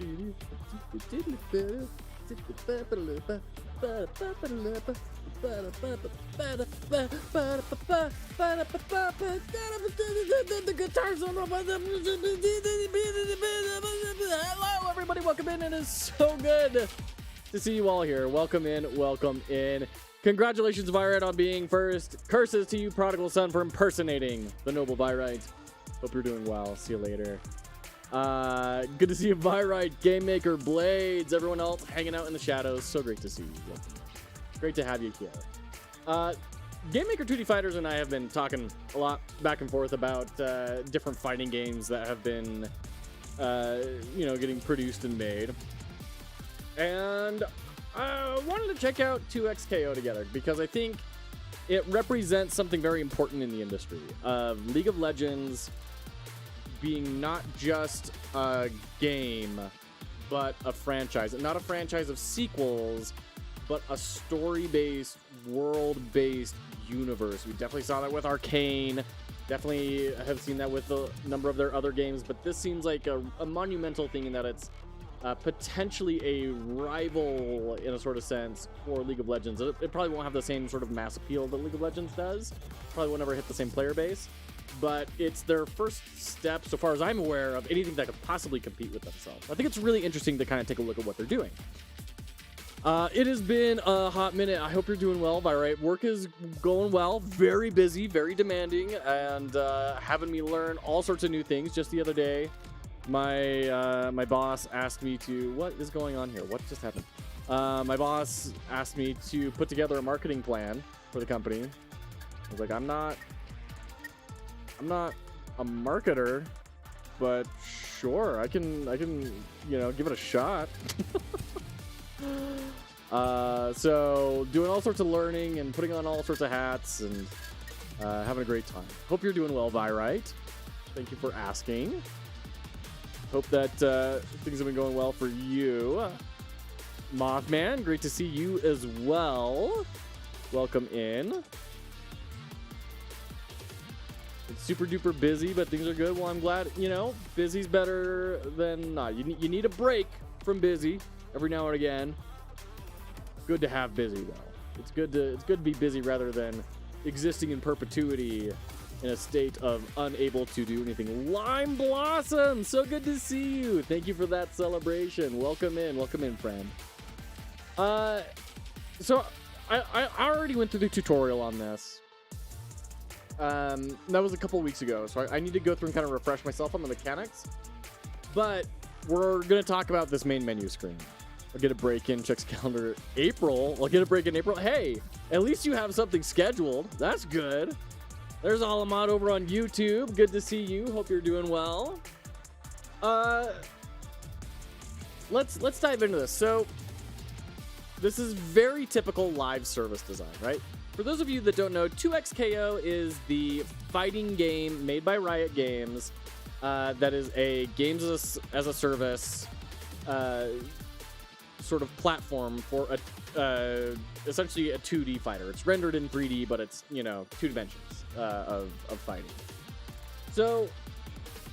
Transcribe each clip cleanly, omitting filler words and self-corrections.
Hello, everybody. Welcome in. It is so good to see you all here. Welcome in. Welcome in. Congratulations, Riot, on being first. Curses to you, prodigal son, for impersonating the noble Riot. Hope you're doing well. See you later. Good to see you, Riot, Game Maker, Blades, everyone else hanging out in the shadows. So great to see you. Great to have you here. Game Maker 2D Fighters and I have been talking a lot back and forth about different fighting games that have been, getting produced and made. And I wanted to check out 2XKO together because I think it represents something very important in the industry of League of Legends being not just a game, but a franchise. And not a franchise of sequels, but a story-based, world-based universe. We definitely saw that with Arcane. Definitely have seen that with a number of their other games, but this seems like a monumental thing in that it's potentially a rival, in a sort of sense, for League of Legends. It probably won't have the same sort of mass appeal that League of Legends does. Probably won't ever hit the same player base. But it's their first step, so far as I'm aware, of anything that could possibly compete with themselves. I think it's really interesting to kind of take a look at what they're doing. It has been a hot minute. I hope you're doing well, Riot. Work is going well. Very busy, very demanding, and having me learn all sorts of new things. Just the other day, my boss asked me to... What is going on here? What just happened? My boss asked me to put together a marketing plan for the company. I was like, I'm not a marketer, but sure, I can give it a shot. So doing all sorts of learning and putting on all sorts of hats and having a great time. Hope you're doing well, Riot. Thank you for asking. Hope that things have been going well for you. Mothman, great to see you as well. Welcome in. It's super duper busy, but things are good. Well, I'm glad, busy's better than not. You need a break from busy every now and again. Good to have busy though. It's good to be busy rather than existing in perpetuity in a state of unable to do anything. Lime Blossom, so good to see you. Thank you for that celebration. Welcome in, friend. So I already went through the tutorial on this. That was a couple weeks ago, so I need to go through and kind of refresh myself on the mechanics. But we're going to talk about this main menu screen. I'll get a break in, checks calendar. April. I'll get a break in April. Hey, at least you have something scheduled. That's good. There's Alamod over on YouTube. Good to see you. Hope you're doing well. Let's dive into this. So this is very typical live service design, right? For those of you that don't know, 2XKO is the fighting game made by Riot Games that is a games as a service sort of platform for essentially a 2D fighter. It's rendered in 3D, but it's, 2 dimensions of fighting. So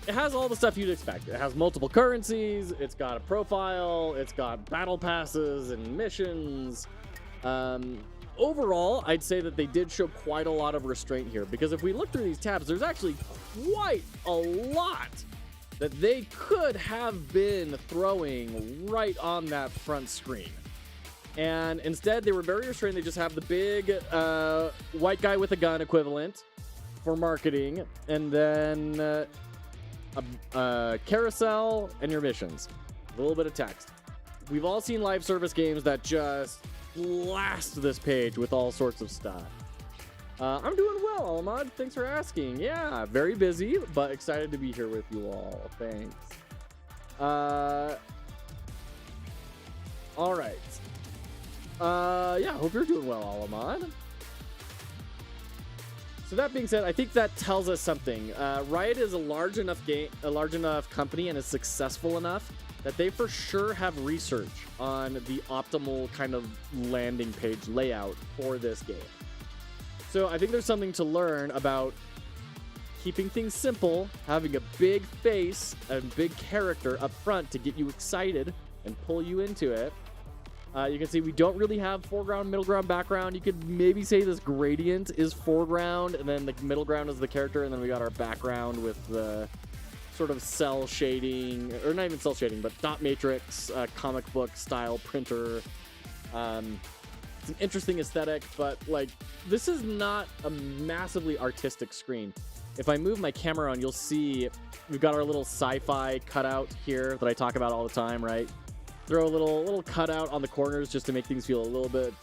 it has all the stuff you'd expect. It has multiple currencies, it's got a profile, it's got battle passes and missions. Overall, I'd say that they did show quite a lot of restraint here, because if we look through these tabs, there's actually quite a lot that they could have been throwing right on that front screen. And instead, they were very restrained. They just have the big white guy with a gun equivalent for marketing, and then a carousel and your missions. A little bit of text. We've all seen live service games that just blast this page with all sorts of stuff. I'm doing well, Almad. Thanks for asking. Yeah, very busy, but excited to be here with you all. Thanks. All right. Yeah, hope you're doing well, Alamad. So that being said, I think that tells us something. Riot is a large enough company and is successful enough that they for sure have research on the optimal kind of landing page layout for this game. So I think there's something to learn about keeping things simple, having a big face and big character up front to get you excited and pull you into it. You can see we don't really have foreground, middle ground, background. You could maybe say this gradient is foreground, and then the middle ground is the character, and then we got our background with the sort of cell shading, or not even cell shading, but dot matrix, comic book style printer. It's an interesting aesthetic, but like this is not a massively artistic screen. If I move my camera on, you'll see we've got our little sci-fi cutout here that I talk about all the time, right? Throw a little cutout on the corners just to make things feel a little bit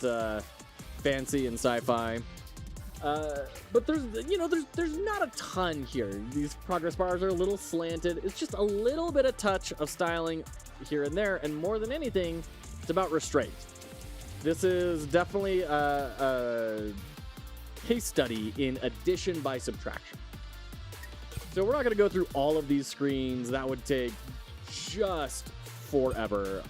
fancy and sci-fi. But there's not a ton here. These progress bars are a little slanted. It's just a little bit of touch of styling here and there, and more than anything, it's about restraint. This is definitely a case study in addition by subtraction. So we're not going to go through all of these screens. That would take just forever.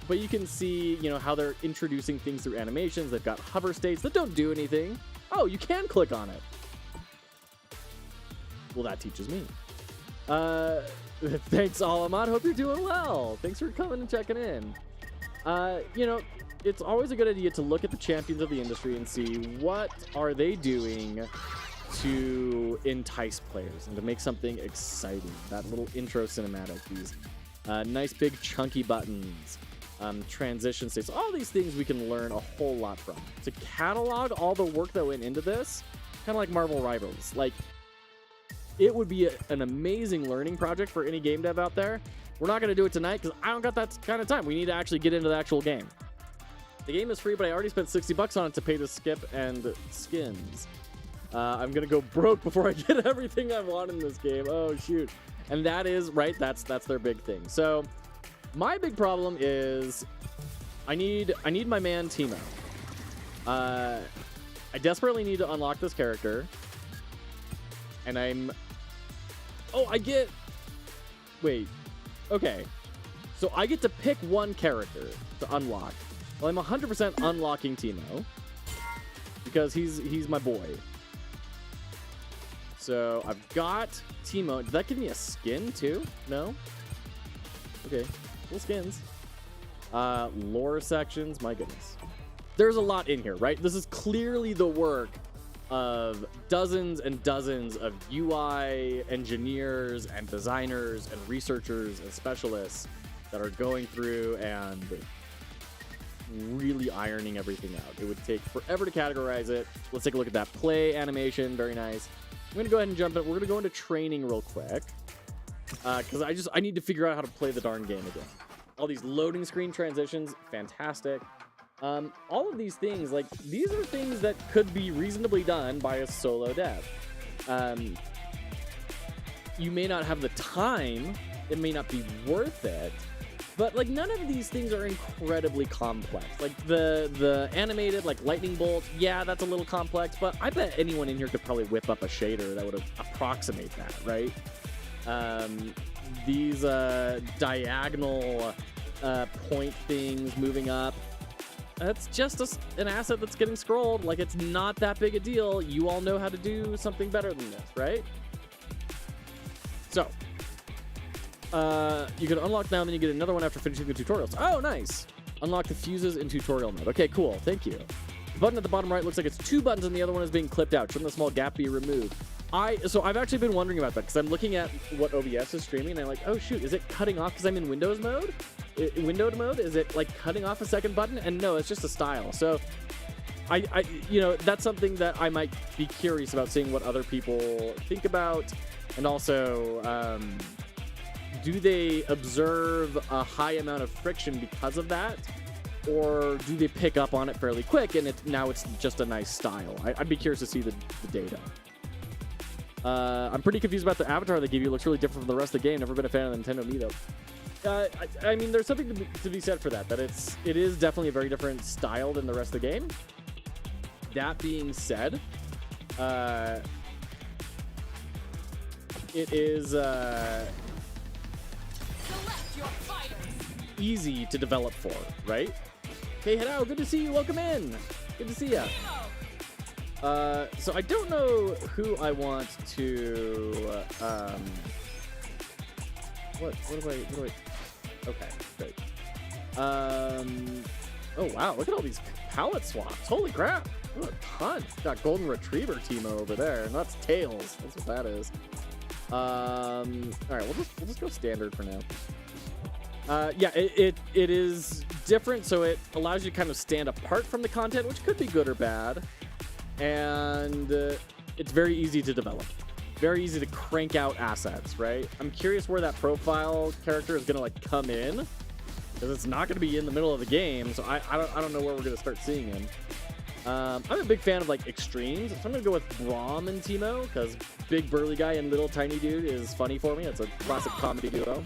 But you can see, how they're introducing things through animations. They've got hover states that don't do anything. Oh, you can click on it. Well, that teaches me. Thanks, Alamad. Hope you're doing well. Thanks for coming and checking in. It's always a good idea to look at the champions of the industry and see what are they doing to entice players and to make something exciting. That little intro cinematic, these nice big chunky buttons, transition states, all these things we can learn a whole lot from. To catalog all the work that went into this, kind of like Marvel Rivals, like it would be an amazing learning project for any game dev out there. We're not going to do it tonight because I don't got that kind of time. We need to actually get into the actual game. The game is free, but I already spent $60 on it to pay the skip and skins. I'm going to go broke before I get everything I want in this game. Oh, shoot. And that is, right, that's their big thing. So my big problem is I need my man Timo. I desperately need to unlock this character. And wait. Okay. So I get to pick one character to unlock. Well, I'm 100% unlocking Timo because he's my boy. So I've got Timo. Did that give me a skin too? No? Okay. Cool skins. Lore sections. My goodness. There's a lot in here, right? This is clearly the work of dozens and dozens of UI engineers and designers and researchers and specialists that are going through and really ironing everything out. It would take forever to categorize it. Let's take a look at that play animation. Very nice. I'm going to go ahead and jump in. We're going to go into training real quick because I need to figure out how to play the darn game again. All these loading screen transitions, fantastic. All of these things, like, these are things that could be reasonably done by a solo dev. You may not have the time, it may not be worth it, but, like, none of these things are incredibly complex. Like, the animated, like, lightning bolt, yeah, that's a little complex, but I bet anyone in here could probably whip up a shader that would approximate that, right? These diagonal point things moving up, that's just an asset that's getting scrolled. Like, it's not that big a deal. You all know how to do something better than this, right? So, you can unlock now, and then you get another one after finishing the tutorials. Oh, nice. Unlock the fuses in tutorial mode. Okay, cool. Thank you. The button at the bottom right looks like it's 2 buttons, and the other one is being clipped out. Shouldn't the small gap be removed? So I've actually been wondering about that because I'm looking at what OBS is streaming, and I'm like, oh, shoot, is it cutting off because I'm in Windows mode? Windowed mode? Is it like cutting off a second button? And no, it's just a style. So I that's something that I might be curious about, seeing what other people think about. And also, do they observe a high amount of friction because of that? Or do they pick up on it fairly quick and now it's just a nice style? I'd be curious to see the data. I'm pretty confused about the avatar they give you. It looks really different from the rest of the game. Never been a fan of the Nintendo Mii, though. I mean, there's something to be said for that. That it is definitely a very different style than the rest of the game. That being said, it is easy to develop for, right? Hey, hello, good to see you. Welcome in. Good to see ya. So I don't know who I want to, what do I, okay, great. Oh wow, look at all these palette swaps. Holy crap, what a ton. Got Golden Retriever Teemo over there, and that's Tails. That's what that is. All right, we'll just go standard for now. Yeah, it is different, so it allows you to kind of stand apart from the content, which could be good or bad. And it's very easy to develop. Very easy to crank out assets, right? I'm curious where that profile character is gonna like come in, because it's not gonna be in the middle of the game, so I don't know where we're gonna start seeing him. I'm a big fan of like extremes, so I'm gonna go with Braum and Teemo, because big burly guy and little tiny dude is funny for me. It's a classic comedy duo.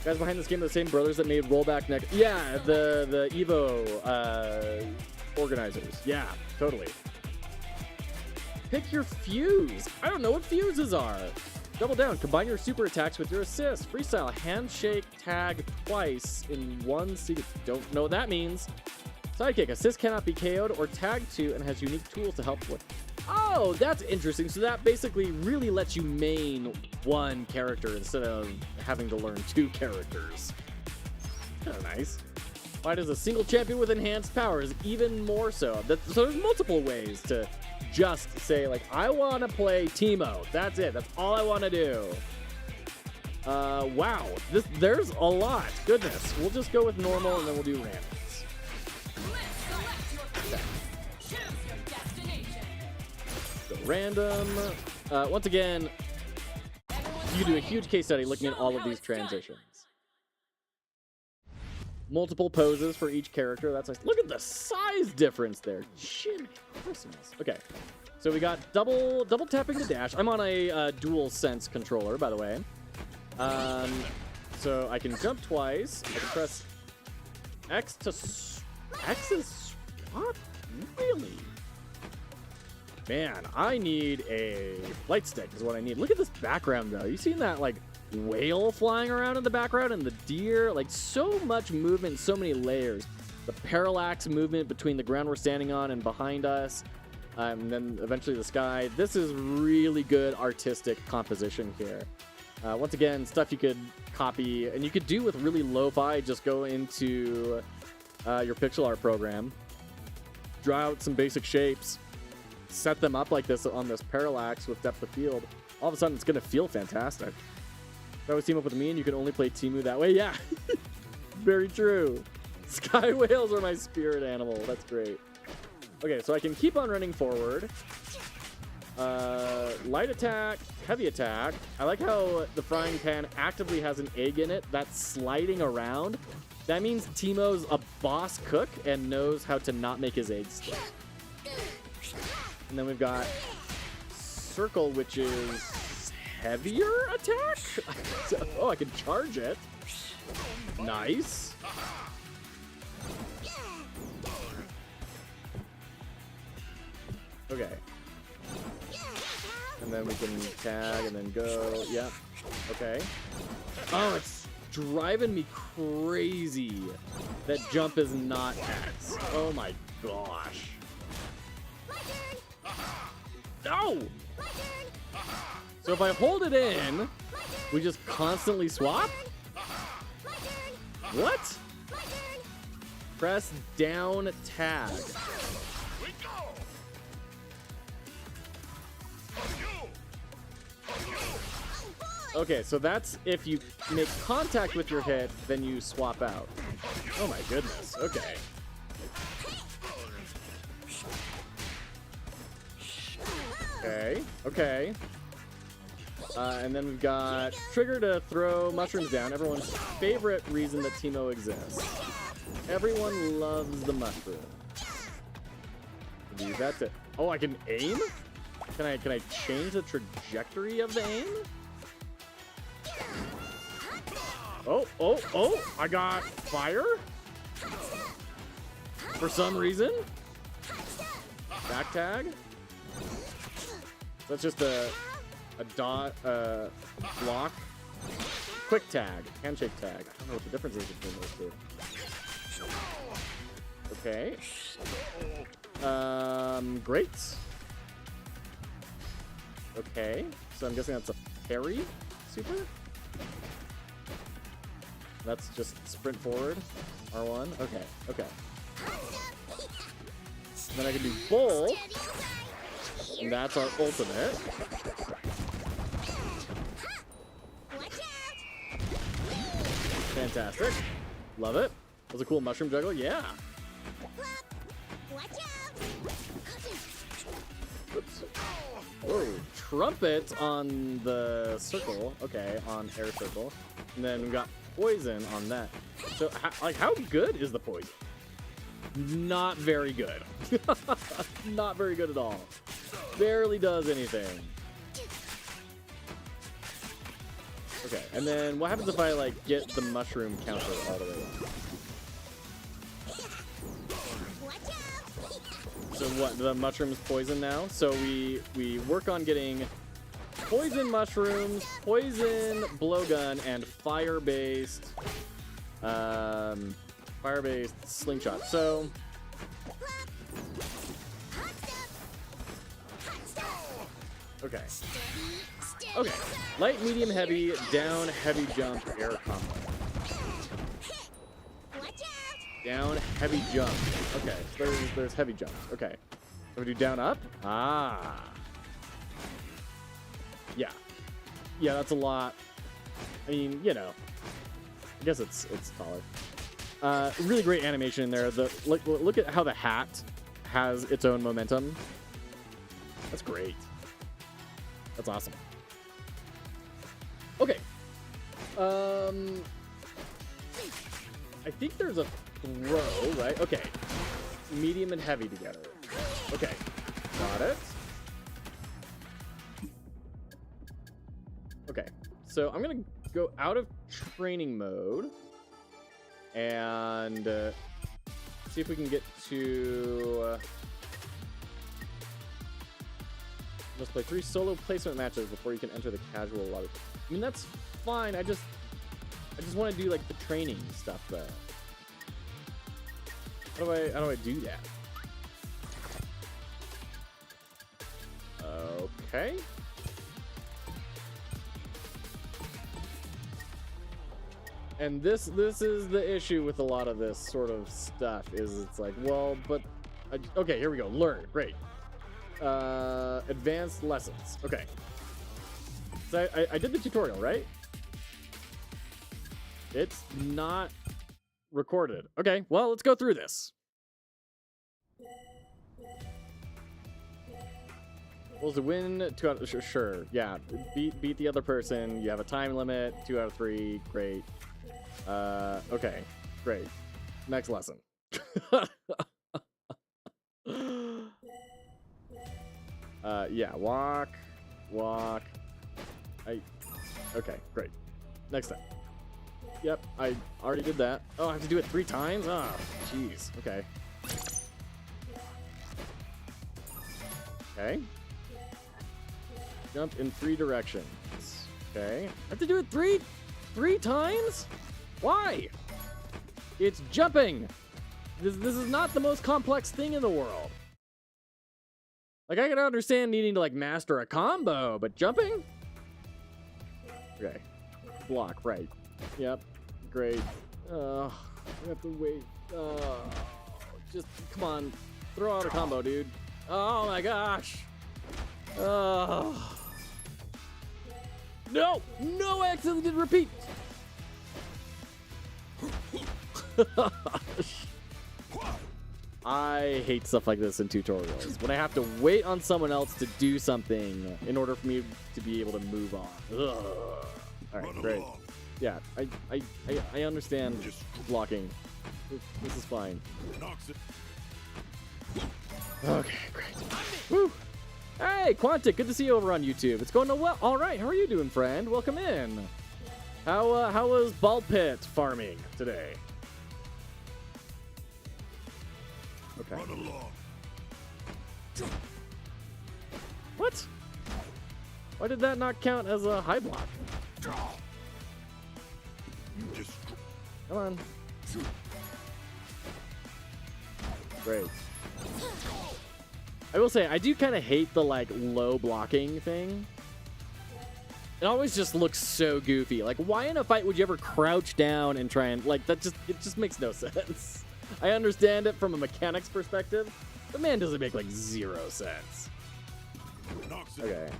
Guys behind this game are the same brothers that made Rollback Neck. Yeah, the Evo organizers. Yeah, totally. Pick your fuse. I don't know what fuses are. Double down. Combine your super attacks with your assist. Freestyle. Handshake tag twice in one sequence. Don't know what that means. Sidekick. Assist cannot be KO'd or tagged to and has unique tools to help with. Oh, that's interesting. So that basically really lets you main one character instead of having to learn two characters. Kind of nice. Why does a single champion with enhanced powers even more so? So there's multiple ways to just say, like, I want to play Teemo. That's it. That's all I want to do. Wow. There's a lot. Goodness. We'll just go with normal and then we'll do randoms. Okay. So random. Once again, you do a huge case study looking at all of these transitions. Multiple poses for each character. That's nice. Look at the size difference there. Jiminy Christmas. Okay, so we got double tapping to dash. I'm on a dual sense controller, by the way. So I can jump twice. I can press X to X is swap. Really? Man, I need a flight stick. Is what I need. Look at this background though. You seen that like whale flying around in the background and the deer, like so much movement, so many layers. The parallax movement between the ground we're standing on and behind us, and then eventually the sky. This is really good artistic composition here. Once again, stuff you could copy and you could do with really lo-fi. Just go into your pixel art program, draw out some basic shapes, set them up like this on this parallax with depth of field. All of a sudden it's going to feel fantastic. If I always team up with me and you can only play Teemu that way, yeah. Very true. Sky whales are my spirit animal. That's great. Okay, so I can keep on running forward. Light attack, heavy attack. I like how the frying pan actively has an egg in it that's sliding around. That means Teemo's a boss cook and knows how to not make his eggs stick. And then we've got circle, which is heavier attack? Oh, I can charge it. Nice. Okay. And then we can tag and then go. Yeah. Okay. Oh, it's driving me crazy that jump is not X. Oh my gosh. No! So if I hold it in, we just constantly swap? What? Press down tag. Okay, so that's if you make contact with your hit, then you swap out. Oh my goodness, okay. Okay. And then we've got trigger to throw mushrooms down. Everyone's favorite reason that Teemo exists. Everyone loves the mushroom. That's it. Oh, I can aim? Can I change the trajectory of the aim? Oh, I got fire? For some reason? Back tag? That's just a dot, block. Quick tag, handshake tag. I don't know what the difference is between those two. Okay. Great. Okay, so I'm guessing that's a parry super? That's just sprint forward, R1, okay, okay. Then I can do both, and that's our ultimate. Fantastic. Love it. That was a cool mushroom juggle, yeah. Oops. Whoa, trumpet on the circle. Okay, on air circle. And then we got poison on that. So, how good is the poison? Not very good. Not very good at all. Barely does anything. Okay, and then what happens if I, like, get the mushroom counter all the way up? So what, the mushroom's poison now? So we work on getting poison mushrooms, poison blowgun, and fire-based slingshot. So okay. Okay. Light, medium, heavy, down, heavy jump, air combo. Down, heavy jump. Okay, so there's heavy jumps. Okay. So we do down, up? Ah. Yeah. Yeah, that's a lot. I mean, you know. I guess it's taller. Really great animation in there. Look at how the hat has its own momentum. That's great. That's awesome. Okay. I think there's a throw, right? Okay. Medium and heavy together. Okay. Got it. Okay. So I'm going to go out of training mode and see if we can get to... must play 3 solo placement matches before you can enter the casual lobby. I mean, that's fine. I just want to do like the training stuff though. How do I do that? Okay. And this is the issue with a lot of this sort of stuff is it's like, well, but okay, here we go. Learn. Great. Advanced lessons. Okay. So I did the tutorial, right? It's not recorded. Okay, well, let's go through this. Well, to win 2 out of... Sure, yeah. Beat the other person. You have a time limit. 2 out of 3. Great. Okay. Great. Next lesson. Yeah, walk. Okay, great. Next time. Yep, I already did that. Oh, I have to do it 3 times? Oh, jeez. Okay. Okay. Jump in 3 directions. Okay. I have to do it three times? Why? It's jumping. This is not the most complex thing in the world. Like, I can understand needing to, like, master a combo, but jumping? Okay. Block, right. Yep. Great. I have to wait. Just, come on. Throw out a combo, dude. Oh, my gosh. No! No, I accidentally did repeat. I hate stuff like this in tutorials. When I have to wait on someone else to do something in order for me to be able to move on. Ugh. All right, great. Yeah, I understand blocking. This is fine. Okay, great. Woo. Hey, Quantic, good to see you over on YouTube. It's going well. All right, how are you doing, friend? Welcome in. How was ball pit farming today? Okay. What? Why did that not count as a high block? Come on. Great. I will say, I do kind of hate the, like, low blocking thing. It always just looks so goofy. Like, why in a fight would you ever crouch down and try and, like, it just makes no sense. I understand it from a mechanics perspective, but man, does it make, like, 0 sense. Okay.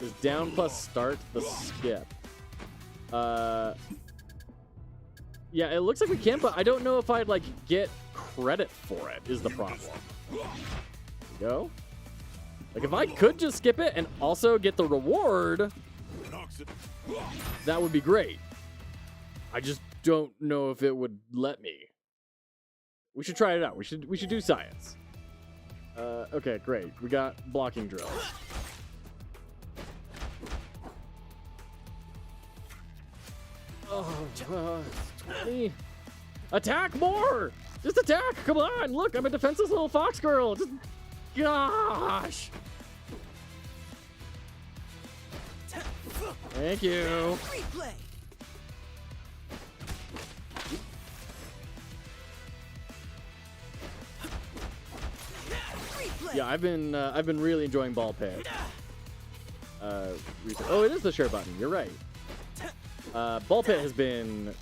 Is down plus start the skip? Yeah, it looks like we can, but I don't know if I'd, like, get credit for it, is the problem. There we go. Like, if I could just skip it and also get the reward, that would be great. I just don't know if it would let me. We should try it out. We should do science. Okay, great. We got blocking drills. Oh, 20. Attack more! Just attack! Come on! Look, I'm a defenseless little fox girl. Just, gosh! Thank you. Yeah, I've been really enjoying ball pit. Oh, it is the share button. You're right. Ball pit has been,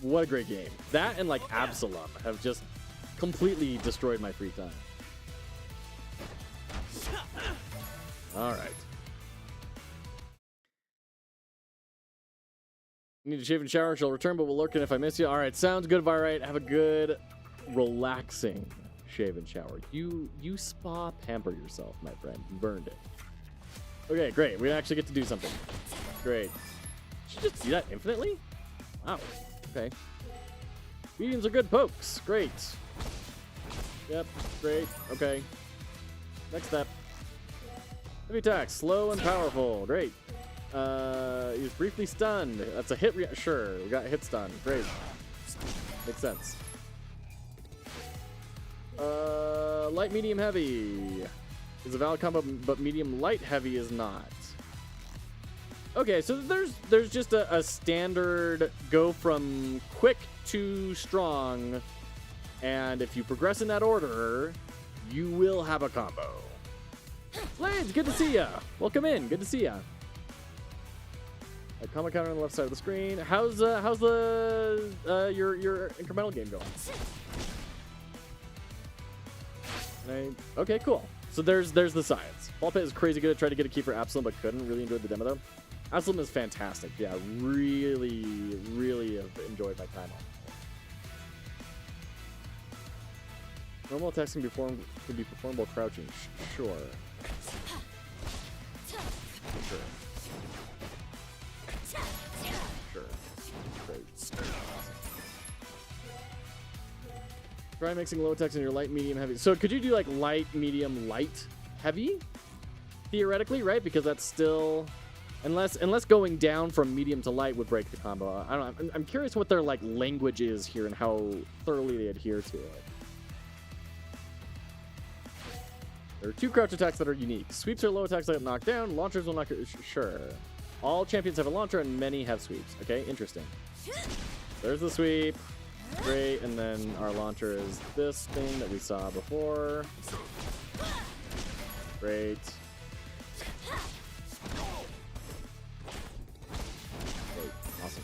what a great game. That and like Absalom have just completely destroyed my free time. All right. Need to shave and shower. She'll return, but we'll lurk in if I miss you. All right, sounds good, Virite. Have a good, relaxing shave and shower. You spa pamper yourself, my friend. You burned it. Okay, great. We actually get to do something. Great. Did you just do that infinitely? Wow. Okay. Mediums are good pokes. Great. Yep. Great. Okay. Next step. Heavy attack. Slow and powerful. Great. He was briefly stunned. That's a hit. Sure. We got hit stun. Great. Makes sense. Light, medium, heavy is a valid combo, but medium, light, heavy is not. Okay, so there's just a standard go from quick to strong, and if you progress in that order, you will have a combo. Blades, good to see ya. Welcome in. Good to see ya. A combo counter on the left side of the screen. How's the your incremental game going? Okay, cool. So there's the science. Ball pit is crazy good. I tried to get a key for Absalom, but couldn't. Really enjoyed the demo though. Absalom is fantastic. Yeah, really have enjoyed my time on it. Normal attacks can be performed while crouching. Sure. Great. Try mixing low attacks in your light, medium, heavy. So could you do like light, medium, light, heavy? Theoretically, right? Because that's still, unless going down from medium to light would break the combo. I don't know. I'm curious what their like language is here and how thoroughly they adhere to it. There are 2 crouch attacks that are unique. Sweeps are low attacks that knock down. Launchers will knock. Sure. All champions have a launcher and many have sweeps. Okay, interesting. There's the sweep. Great, and then our launcher is this thing that we saw before. Great. Awesome.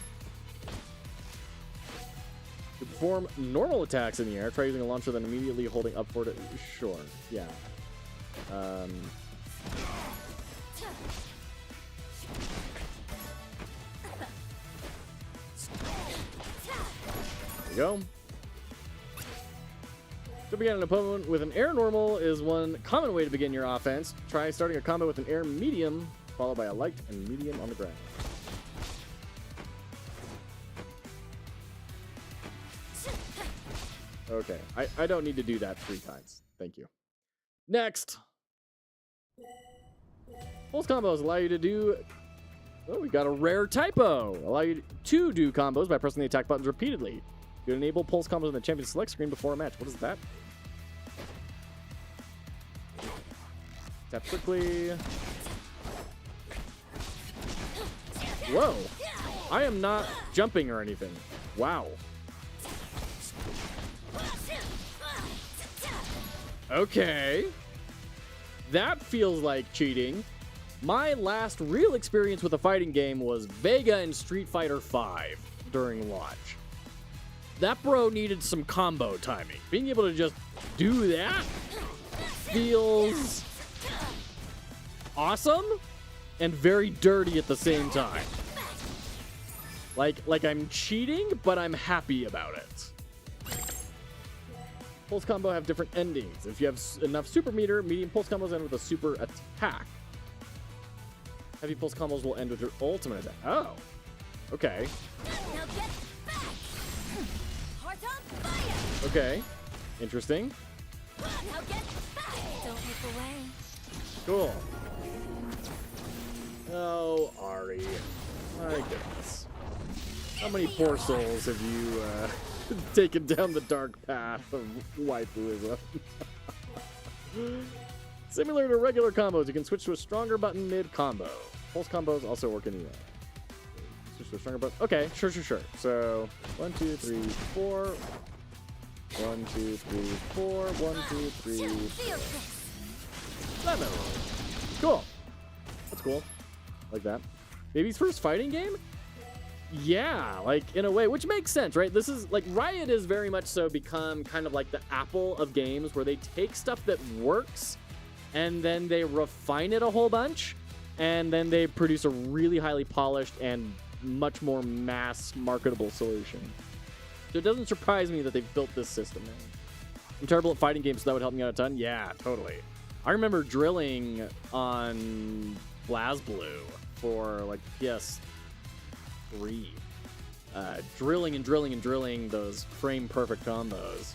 To perform normal attacks in the air, try using a launcher, then immediately holding up for it. Sure, yeah. There we go. To begin an opponent with an air normal is one common way to begin your offense. Try starting a combo with an air medium, followed by a light and medium on the ground. Okay, I don't need to do that 3 times. Thank you. Next. Pulse combos allow you to do... Oh, we got a rare typo. Allow you to do combos by pressing the attack buttons repeatedly. You enable pulse combos on the champion select screen before a match. What is that? Tap quickly. Whoa. I am not jumping or anything. Wow. Okay. That feels like cheating. My last real experience with a fighting game was Vega in Street Fighter V during launch. That bro needed some combo timing. Being able to just do that feels awesome and very dirty at the same time. Like I'm cheating, but I'm happy about it. Pulse combo have different endings. If you have enough super meter, medium pulse combos end with a super attack. Heavy pulse combos will end with your ultimate attack. Oh, okay. Now get back. Heart on fire. Okay, interesting. Now get back. Don't look away. Cool. Oh, Ari. My goodness. How many poor souls have you taken down the dark path of waifuism? Similar to regular combos, you can switch to a stronger button mid-combo. Pulse combos also work anyway. Switch to a stronger button. Okay, sure. So, 1, 2, 3, 4. 1, 2, 3, 4. 1, 2, 3, 4. Lemon. Cool. That's cool. Like that. Baby's first fighting game? Yeah, like in a way, which makes sense, right? This is like Riot is very much so become kind of like the Apple of games where they take stuff that works and then they refine it a whole bunch and then they produce a really highly polished and much more mass marketable solution. So it doesn't surprise me that they've built this system in. I'm terrible at fighting games, so that would help me out a ton. Yeah, totally. I remember drilling on BlazBlue for like PS3. Drilling and drilling those frame perfect combos.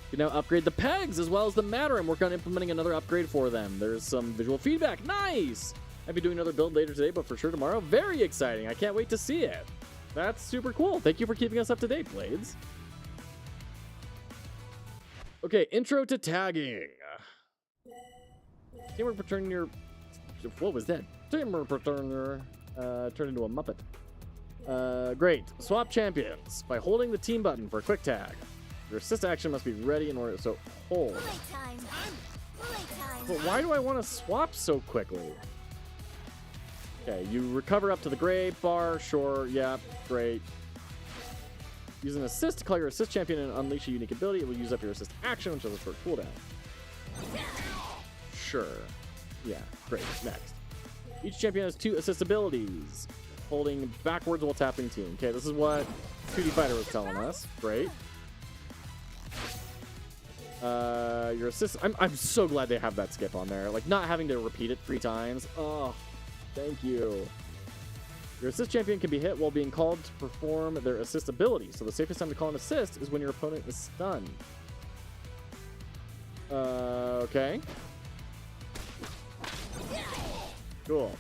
You can now upgrade the pegs as well as the matter. I'm working on implementing another upgrade for them. There's some visual feedback. Nice! I'll be doing another build later today, but for sure tomorrow. Very exciting. I can't wait to see it. That's super cool. Thank you for keeping us up to date, Blades. Okay, intro to tagging. Teamwork return your... What was that? Teamwork return your... turned into a Muppet. Great. Swap champions by holding the team button for a quick tag. Your assist action must be ready in order, so hold. But why do I want to swap so quickly? Okay, you recover up to the gray bar. Sure, yeah, great. Use an assist to call your assist champion and unleash a unique ability. It will use up your assist action, which is a short cooldown. Sure. Yeah, great. Next. Each champion has 2 assist abilities. Holding backwards while tapping team. Okay, this is what 2D Fighter was telling us. Great. Your assist... I'm so glad they have that skip on there. Like, not having to repeat it 3 times. Oh, thank you. Your assist champion can be hit while being called to perform their assist ability. So the safest time to call an assist is when your opponent is stunned. Okay. Cool.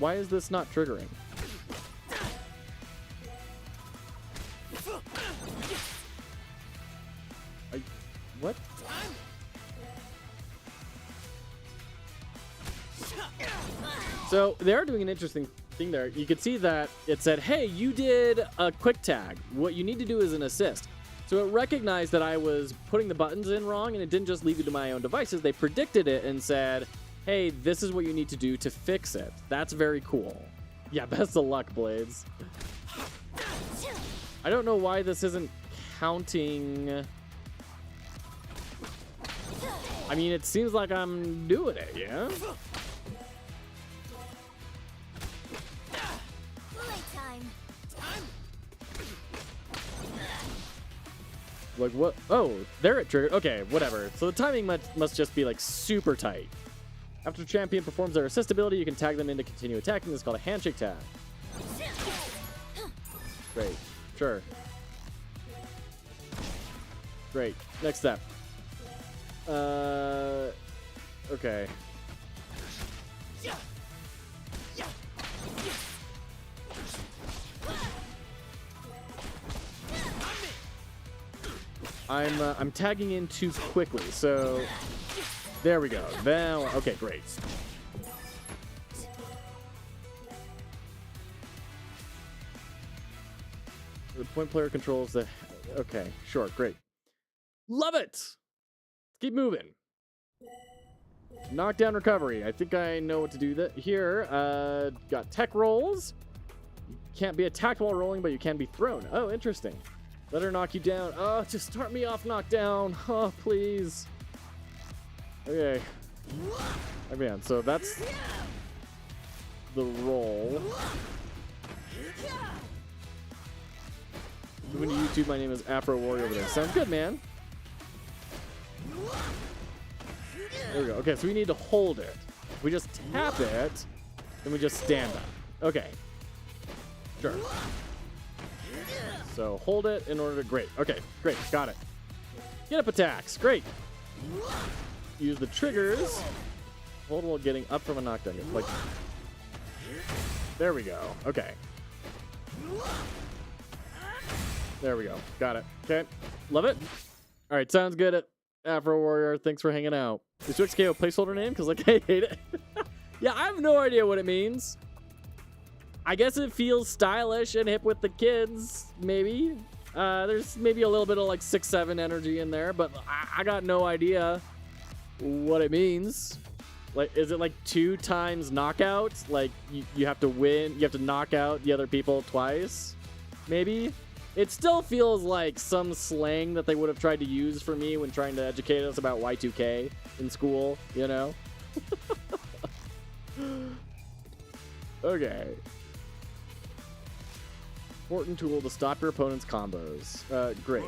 Why is this not triggering? What? So they are doing an interesting thing there. You could see that it said, hey, you did a quick tag. What you need to do is an assist. So it recognized that I was putting the buttons in wrong, and it didn't just leave you to my own devices. They predicted it and said, hey, this is what you need to do to fix it. That's very cool. Yeah, best of luck, Blades. I don't know why this isn't counting. I mean, it seems like I'm doing it, yeah? Like, what? Oh, there it triggered. Okay, whatever. So the timing must just be, like, super tight. After the champion performs their assist ability, you can tag them in to continue attacking. This is called a handshake tag. Great. Sure. Great. Next step. Okay. I'm tagging in too quickly, so there we go. Now, okay, great. The point player controls the... Okay, sure, great. Love it! Let's keep moving. Knockdown recovery. I think I know what to do here. Got tech rolls. You can't be attacked while rolling, but you can be thrown. Oh, interesting. Let her knock you down. Oh, just start me off knockdown. Oh, please. Okay. Oh, man, so that's the roll. When you YouTube, my name is Afro Warrior over there. Sounds good, man. There we go. Okay, so we need to hold it. If we just tap it, then we just stand up. Okay. Sure. So hold it in order to... Great. Okay, great. Got it. Get up attacks. Great. Use the triggers. Hold while getting up from a knockdown. Like... There we go. Okay. There we go. Got it. Okay. Love it. All right. Sounds good. Afro Warrior, thanks for hanging out. Is 2XKO a placeholder name? Because, like, I hate it. Yeah, I have no idea what it means. I guess it feels stylish and hip with the kids, maybe. There's maybe a little bit of, like, 6-7 energy in there, but I got no idea what it means. Like, is it, like, 2 times knockout? Like, you have to win, you have to knock out the other people twice? Maybe? It still feels like some slang that they would have tried to use for me when trying to educate us about Y2K in school, you know? Okay. Important tool to stop your opponent's combos. Great.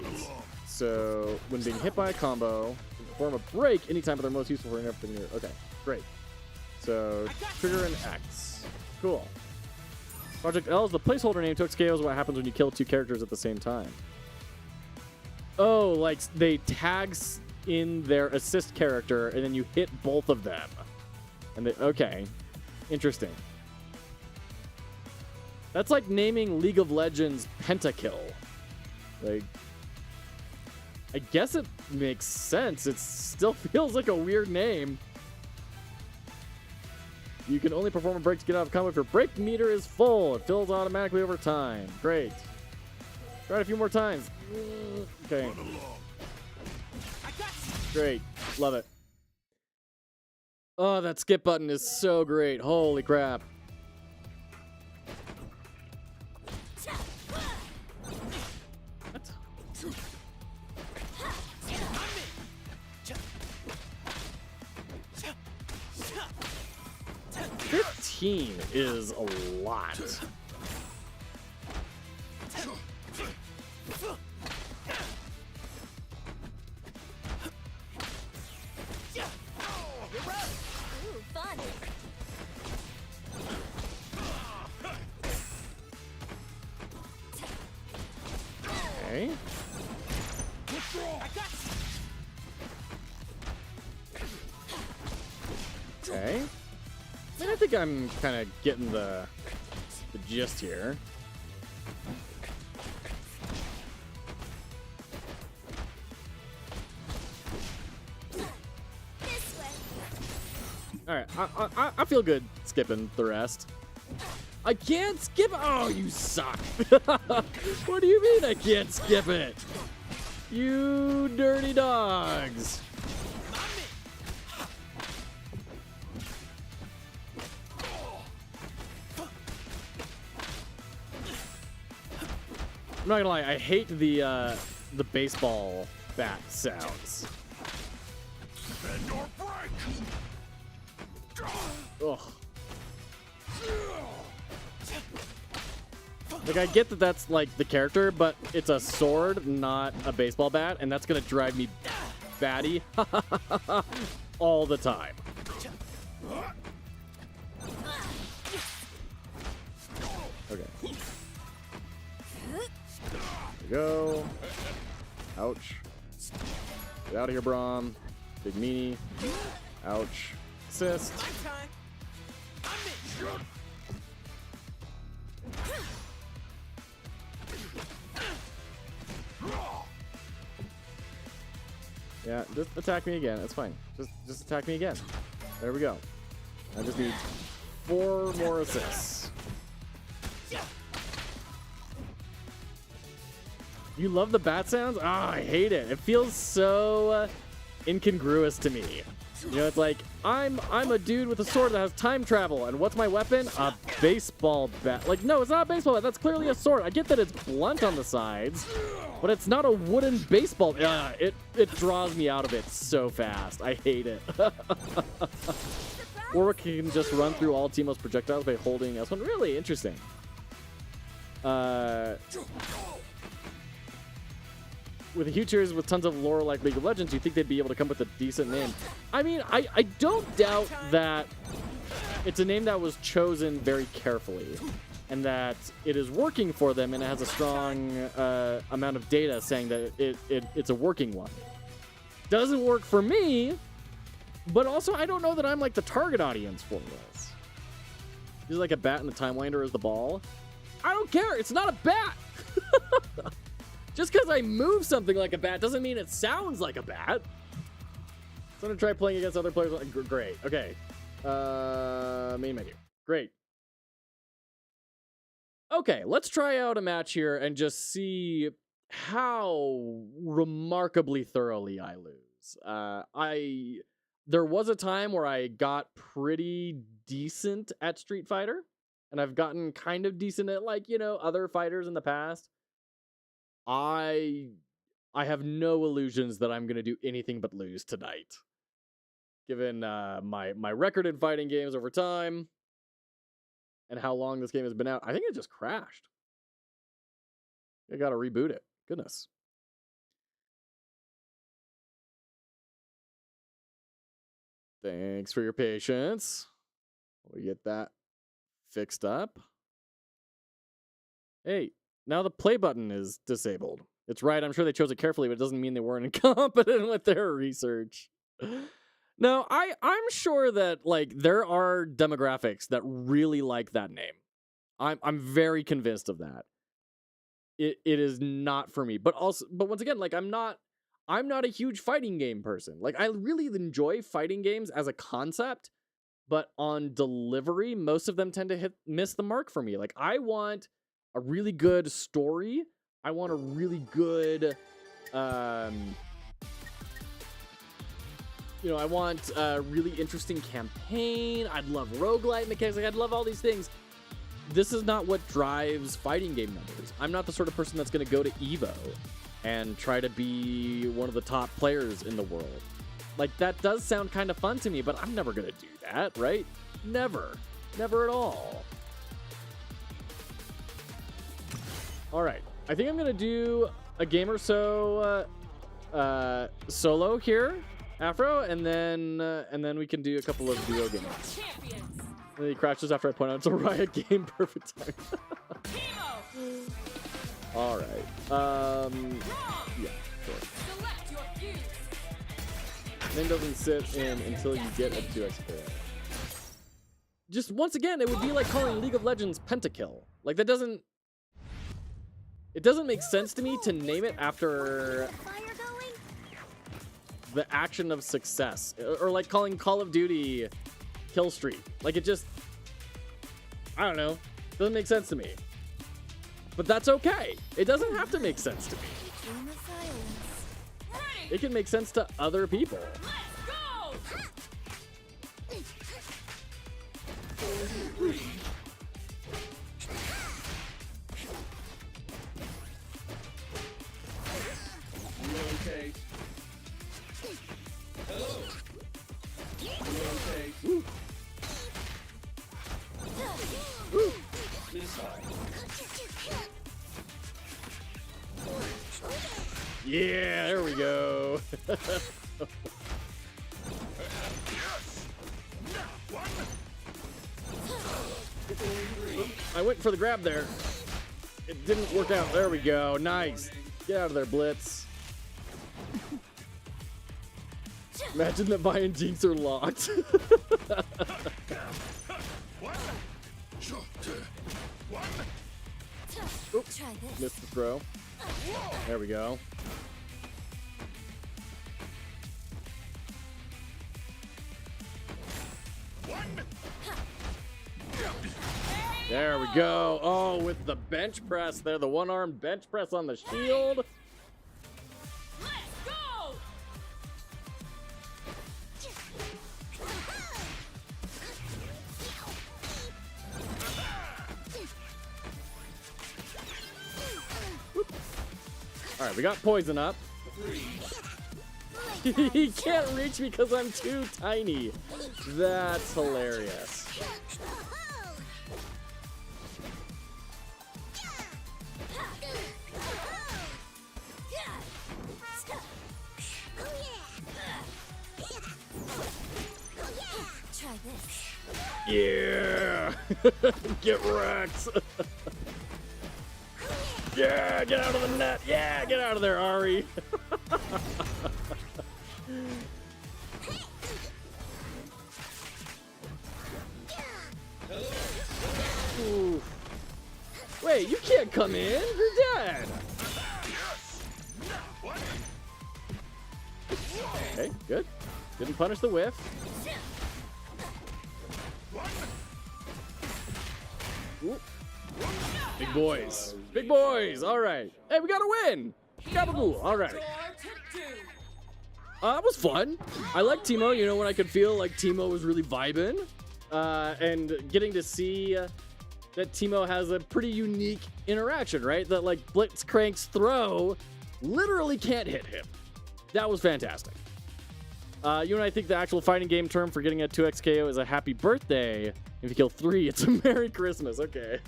So, when being hit by a combo, perform a break anytime, but they're most useful for everything here. Okay, great. So, trigger an X. Cool. Project L is the placeholder name. 2XKO is what happens when you kill 2 characters at the same time. Oh, like they tags in their assist character, and then you hit both of them. And they, okay, interesting. That's like naming League of Legends Pentakill. Like, I guess it makes sense. It still feels like a weird name. You can only perform a break to get out of combo if your break meter is full. It fills automatically over time. Great. Try it a few more times. Okay. Great. Love it. Oh, that skip button is so great. Holy crap. What? 15 is a lot. Ooh, fun. Okay. Okay. I think I'm kind of getting the gist here. This way. All right, I feel good skipping the rest. I can't skip. Oh, you suck. What do you mean I can't skip it? You dirty dogs. I'm not gonna lie, I hate the baseball bat sounds. Ugh. Like, I get that that's like the character, but it's a sword, not a baseball bat, and that's gonna drive me batty all the time. Okay. There we go. Ouch. Get out of here, Braum. Big meanie. Ouch. Assist. Yeah, just attack me again. That's fine. Just attack me again. There we go. I just need 4 more assists. You love the bat sounds? Ah, I hate it. It feels so incongruous to me. You know, it's like, I'm a dude with a sword that has time travel, and what's my weapon? A baseball bat. Like, no, it's not a baseball bat. That's clearly a sword. I get that it's blunt on the sides, but it's not a wooden baseball. It draws me out of it so fast. I hate it. Or can just run through all Teemo's projectiles by holding S1. Really interesting. With a huge series with tons of lore like League of Legends, you think they'd be able to come up with a decent name. I mean, I don't doubt that it's a name that was chosen very carefully and that it is working for them, and it has a strong amount of data saying that it's a working one. Doesn't work for me, but also I don't know that I'm like the target audience for this. Is like a bat and the time winder is the ball. I don't care. It's not a bat. Just because I move something like a bat doesn't mean it sounds like a bat. So I'm going to try playing against other players. Great. Okay. Main menu. Great. Okay, let's try out a match here and just see how remarkably thoroughly I lose. There was a time where I got pretty decent at Street Fighter, and I've gotten kind of decent at, like, you know, other fighters in the past. I have no illusions that I'm going to do anything but lose tonight. Given my record in fighting games over time and how long this game has been out, I think it just crashed. I got to reboot it. Goodness. Thanks for your patience. We get that fixed up. Hey. Now the play button is disabled. It's right, I'm sure they chose it carefully, but it doesn't mean they weren't incompetent with their research. No, I'm sure that, like, there are demographics that really like that name. I'm very convinced of that. It is not for me. But once again, like, I'm not a huge fighting game person. Like, I really enjoy fighting games as a concept, but on delivery, most of them tend to miss the mark for me. Like, I want a really good story. I want a really good, I want a really interesting campaign. I'd love roguelite mechanics. Like, I'd love all these things. This is not what drives fighting game numbers. I'm not the sort of person that's going to go to EVO and try to be one of the top players in the world. Like, that does sound kind of fun to me, but I'm never going to do that, right? Never. Never at all. All right, I think I'm gonna do a game or so solo here, Afro, and then we can do a couple of duo games. And then he crashes after I point out it's a Riot game. Perfect time. All right. Yeah, sure. Then doesn't sit in until you get a 2x kill. Just once again, it would be like calling League of Legends Pentakill. Like, that doesn't. It doesn't make sense to me to name it after the action of success. Or like calling Call of Duty Kill Streak. Like, it just, I don't know, doesn't make sense to me. But that's okay. It doesn't have to make sense to me. It can make sense to other people. Okay. Hello. Okay. Woo. Woo. This side. Yeah, there we go. I went for the grab there. It didn't work out. There we go. Nice. Get out of there, Blitz. Imagine that Vi and Jinx are locked. Oops, missed the throw. There we go. There we go. Oh, with the bench press there, the one-armed bench press on the shield. Let's go! All right, we got poison up. He can't reach because I'm too tiny. That's hilarious. Try this. Yeah! Get wrecked! Yeah, get out of the net! Yeah, get out of there, Ari! Ooh. Wait, you can't come in! You're dead! Okay, good. Didn't punish the whiff. Ooh. Big boys. Big boys. All right. Hey, we got to win. Gabagoo. All right. It was fun. I like Teemo. You know, when I could feel like Teemo was really vibing. And getting to see that Teemo has a pretty unique interaction, right? That like Blitzcrank's throw literally can't hit him. That was fantastic. You and I think the actual fighting game term for getting a 2x KO is a happy birthday. If you kill 3, it's a Merry Christmas. Okay.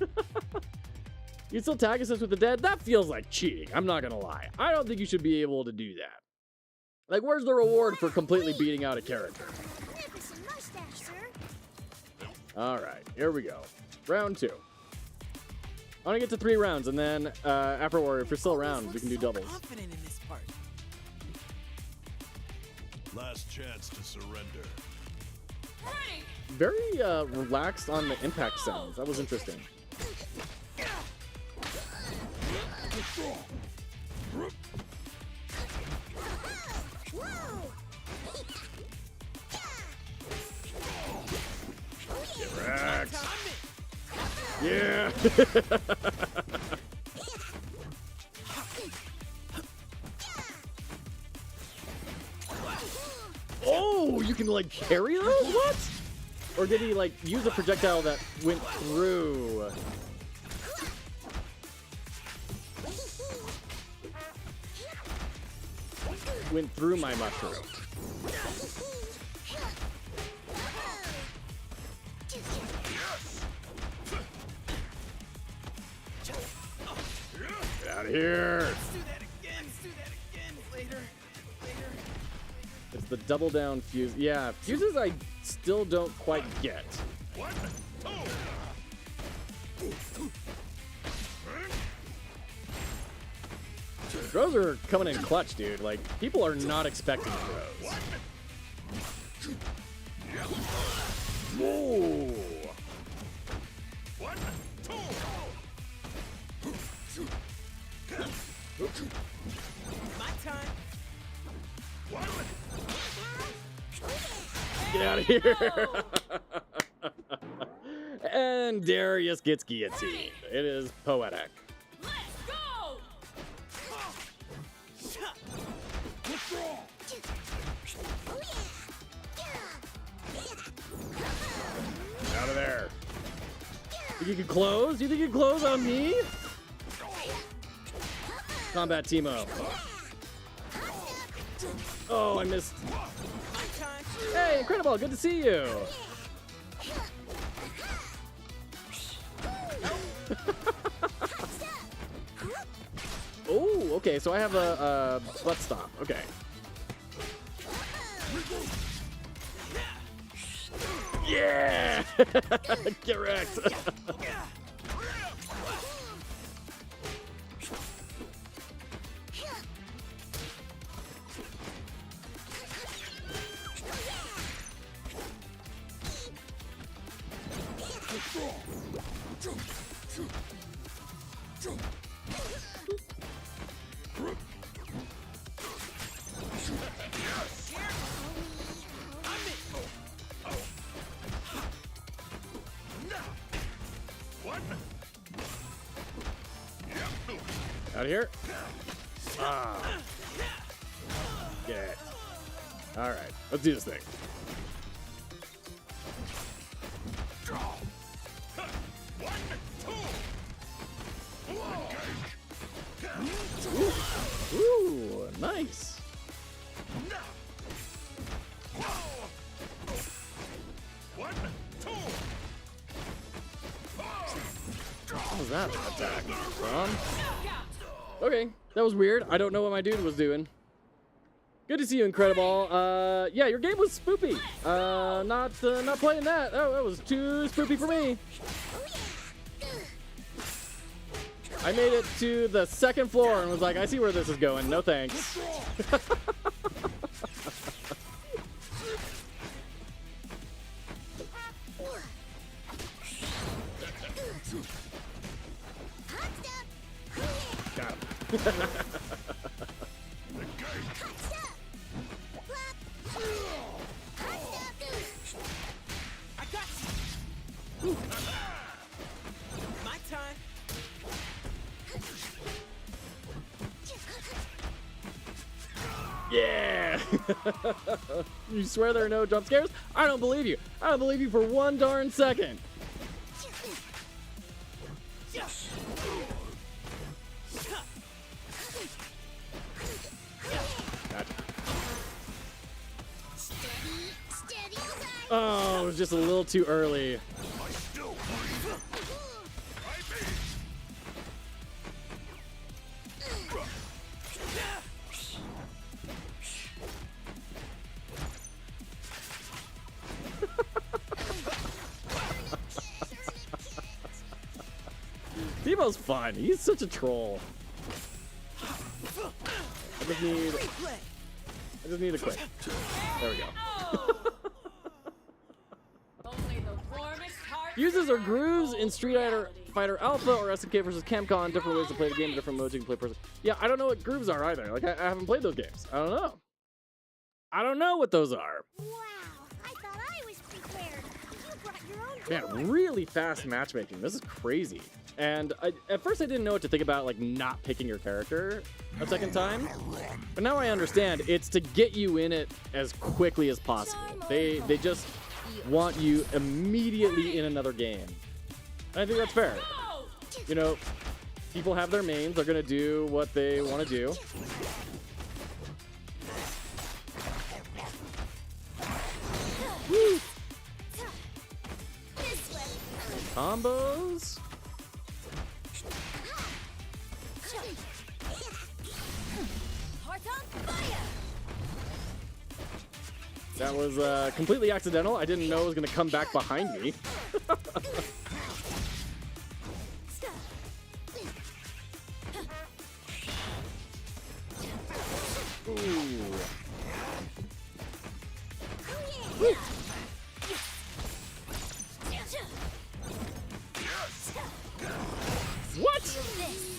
You still tag assist with the dead? That feels like cheating. I'm not going to lie. I don't think you should be able to do that. Like, where's the reward for completely beating out a character? All right, here we go. Round 2. I want to get to 3 rounds, and then after Warrior, if you're still around, we can do doubles. Confident in this part. Last chance to surrender. Very relaxed on the impact sounds. That was interesting. Get wrecked. Yeah. Oh, you can like carry those? What? Or did he like use a projectile that went through? Went through my mushroom. Get out of here. Let's do that again later. It's the double down fuse. Yeah, fuses I still don't quite get. Throws are coming in clutch, dude. Like, people are not expecting throws. Whoa. My time. Get out of here. And Darius gets guillotined. It is poetic. Let's go! Out of there. Think you can close? You think you can close on me? Combat Teemo. Oh, I missed. Hey, Incredible, good to see you. Oh, okay, so I have a butt stop. Okay. Yeah! Get wrecked. Out of here. Ah. Get it. All right, let's do this thing. Ooh, nice. What was that attack from? Okay, that was weird. I don't know what my dude was doing. Good to see you, Incredible. Yeah, your game was spoopy. Not playing that. Oh, that was too spoopy for me. I made it to the second floor and was like, I see where this is going. No thanks. Got him. I got you. My time. Yeah! You swear there are no jump scares? I don't believe you. I don't believe you for one darn second. Gotcha. Oh, it was just a little too early. Demo's fun. He's such a troll. I just need a quick. There we go. Only the warmest heart Uses or grooves in Street Fighter Alpha or SNK versus Capcom. Different ways to play the game, different modes you can play person. Yeah, I don't know what grooves are either. Like, I haven't played those games. I don't know. I don't know what those are. Wow, I thought I was prepared. You brought your own Man, really fast matchmaking. This is crazy. And at first I didn't know what to think about, like, not picking your character a second time. But now I understand. It's to get you in it as quickly as possible. They just want you immediately in another game. And I think that's fair. You know, people have their mains. They're going to do what they want to do. Woo. Combos. That was completely accidental. I didn't know it was going to come back behind me. Ooh. Woo. What?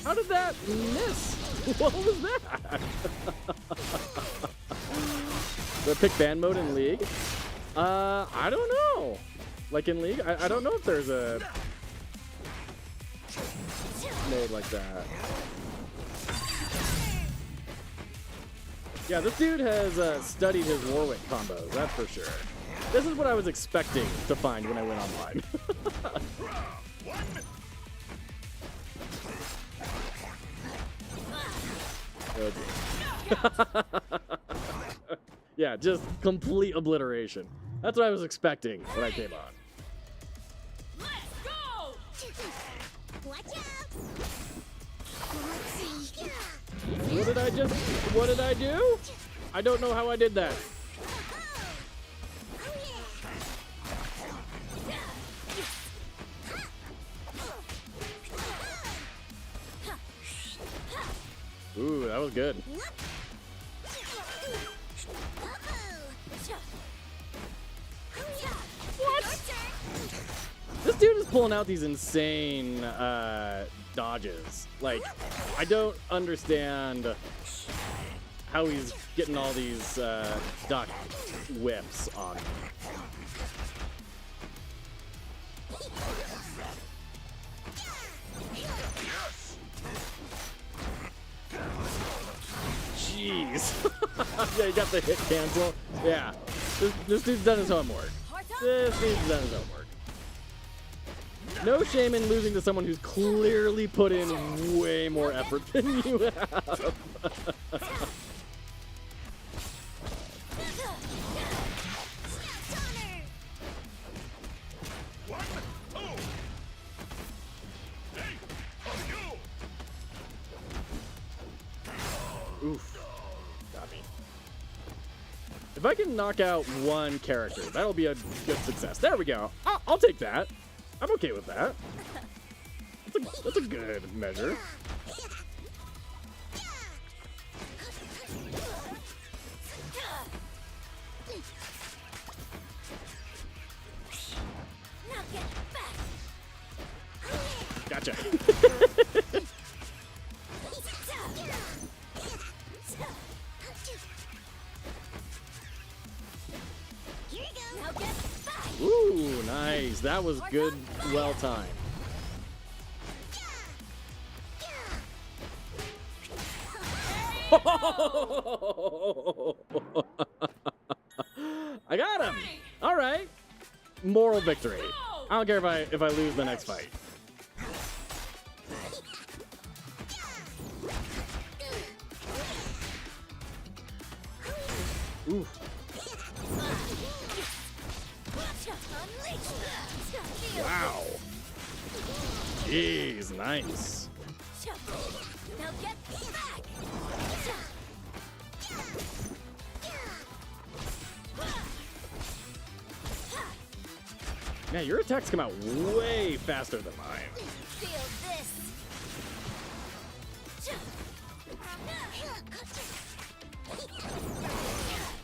How did that miss? What was that? Do I pick ban mode in League? I don't know. Like in League, I don't know if there's a mode like that. Yeah, this dude has studied his Warwick combos, that's for sure. This is what I was expecting to find when I went online. Yeah, just complete obliteration. That's what I was expecting when I came on. Let's go! Watch out! What did I do? I don't know how I did that. Ooh, that was good. What? This dude is pulling out these insane dodges. Like, I don't understand how he's getting all these duck whips on him. jeez. Yeah, you got the hit cancel. Yeah. This dude's done his homework. This dude's done his homework. No shame in losing to someone who's clearly put in way more effort than you have. Oof. Got me. If I can knock out one character, that'll be a good success. There we go. I'll take that. I'm okay with that. That's a good measure. Gotcha. Ooh, nice. That was good. Well timed. I got him. All right. Moral victory. I don't care if I lose the next fight. Ooh. Wow. Jeez, nice. Now get back. Man, your attacks come out way faster than mine. Feel this.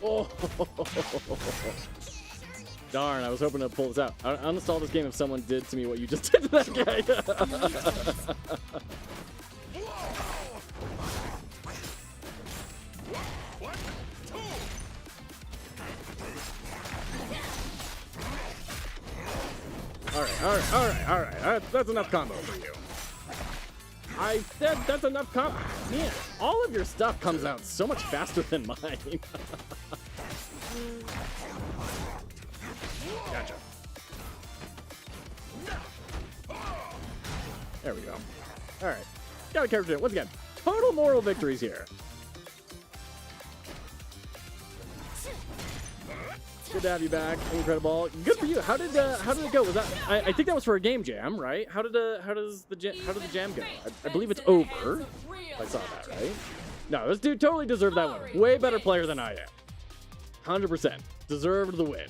Oh. Darn, I was hoping to pull this out. I'll uninstall this game if someone did to me what you just did to that guy. All right. That's enough combo for you. I said that's enough combo. Man, all of your stuff comes out so much faster than mine. Gotcha. There we go. All right. Got a character. Once again, total moral victories here. Good to have you back, Incredible. Good for you. How did it go? Was that? I think that was for a game jam, right? How did the jam go? I believe it's over. If I saw that right. No, this dude totally deserved that one. Way better player than I am. 100% deserved the win.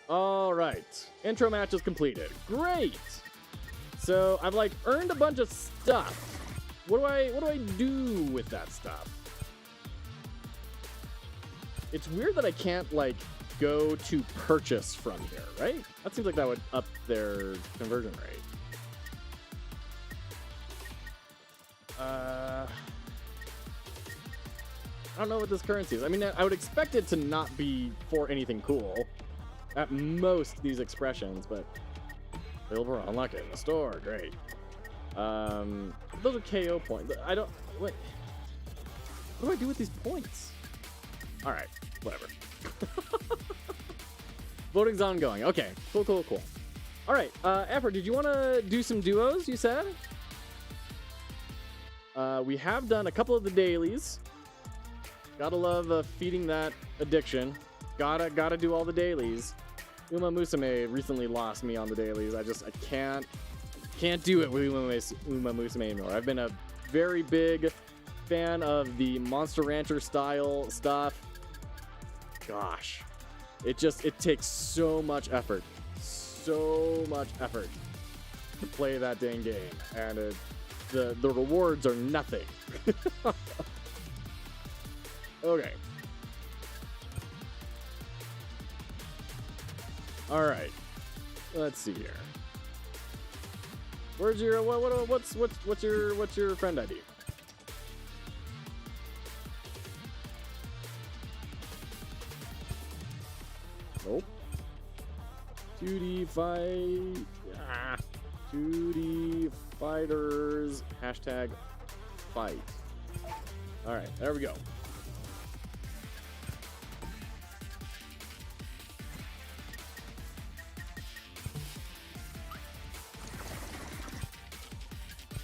All right, intro match is completed. Great. So I've like earned a bunch of stuff. What do I do with that stuff? It's weird that I can't, like, go to purchase from here, right? That seems like that would up their conversion rate. I don't know what this currency is. I mean, I would expect it to not be for anything cool. At most, these expressions, but... Available, unlock it in the store. Great. Those are KO points. I don't... What do I do with these points? All right, whatever. Voting's ongoing. Okay, cool. All right, Effort, did you want to do some duos, you said? We have done a couple of the dailies. Gotta love feeding that addiction. Gotta do all the dailies. Uma Musume recently lost me on the dailies. I can't do it with Uma Musume anymore. I've been a very big fan of the Monster Rancher style stuff. Gosh, it takes so much effort to play that dang game, and the rewards are nothing. Okay. All right. Let's see here. Where's your what's your friend ID? Nope. 2D fight. 2D fighters. #fight. All right, there we go.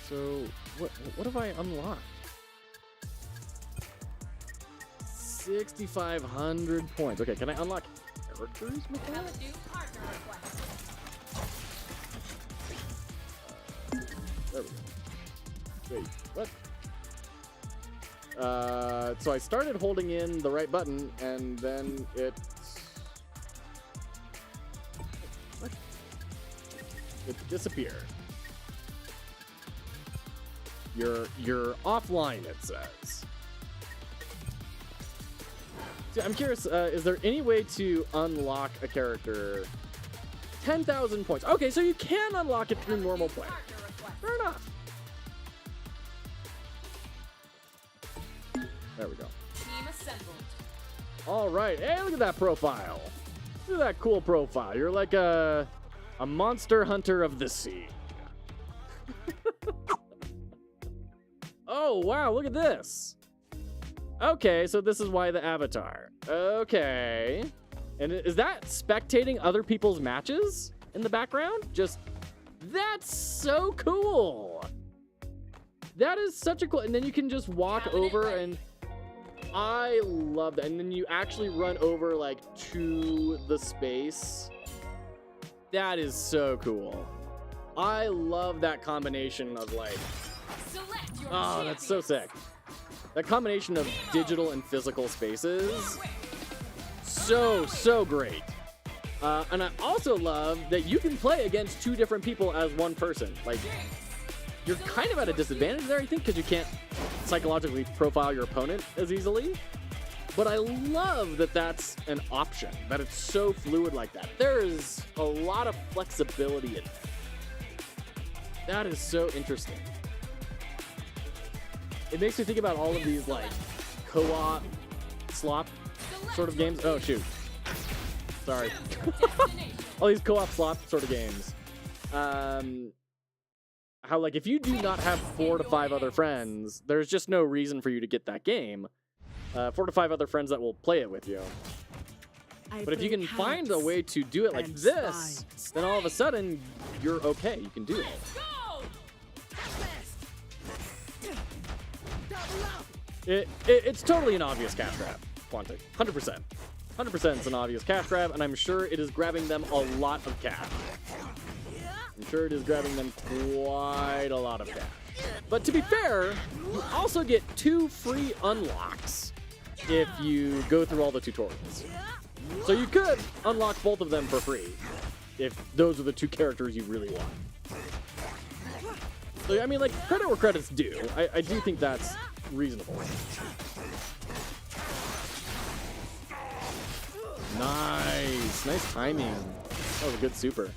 So, what have I unlocked? 6,500 points. Okay, can I unlock characters with Have that? a new partner request. There we go. Wait, what? So I started holding in the right button, and then it disappeared. You're offline, it says. See, I'm curious, is there any way to unlock a character? 10,000 points. Okay, so you can unlock it through normal play. Partner request. Fair enough. There we go. Team assembled. All right. Hey, look at that profile. Look at that cool profile. You're like a monster hunter of the sea. Oh, wow. Look at this. Okay, so this is why the avatar. Okay. And is that spectating other people's matches in the background? That's so cool. That is such a cool, and then you can just walk over and I love that. And then you actually run over like to the space. That is so cool. I love that combination of like, Select your oh, that's so sick. That combination of digital and physical spaces. So great. And I also love that you can play against two different people as one person. Like, you're kind of at a disadvantage there, I think, because you can't psychologically profile your opponent as easily. But I love that that's an option, that it's so fluid like that. There is a lot of flexibility in there. That is so interesting. It makes me think about all of these, like, co-op slop sort of games. Oh, shoot. Sorry. All these co-op slop sort of games. How, like, if you do not have 4 to 5 other friends, there's just no reason for you to get that game. 4 to 5 other friends that will play it with you. But if you can find a way to do it like this, then all of a sudden, you're okay. You can do it. Go! It's totally an obvious cash grab, Quantic. 100%. 100% it's an obvious cash grab, and I'm sure it is grabbing them a lot of cash. I'm sure it is grabbing them quite a lot of cash. But to be fair, you also get 2 free unlocks if you go through all the tutorials. So you could unlock both of them for free if those are the 2 characters you really want. So, I mean, like, credit where credit's due. I do think that's reasonable. Nice. Nice timing. That was a good super.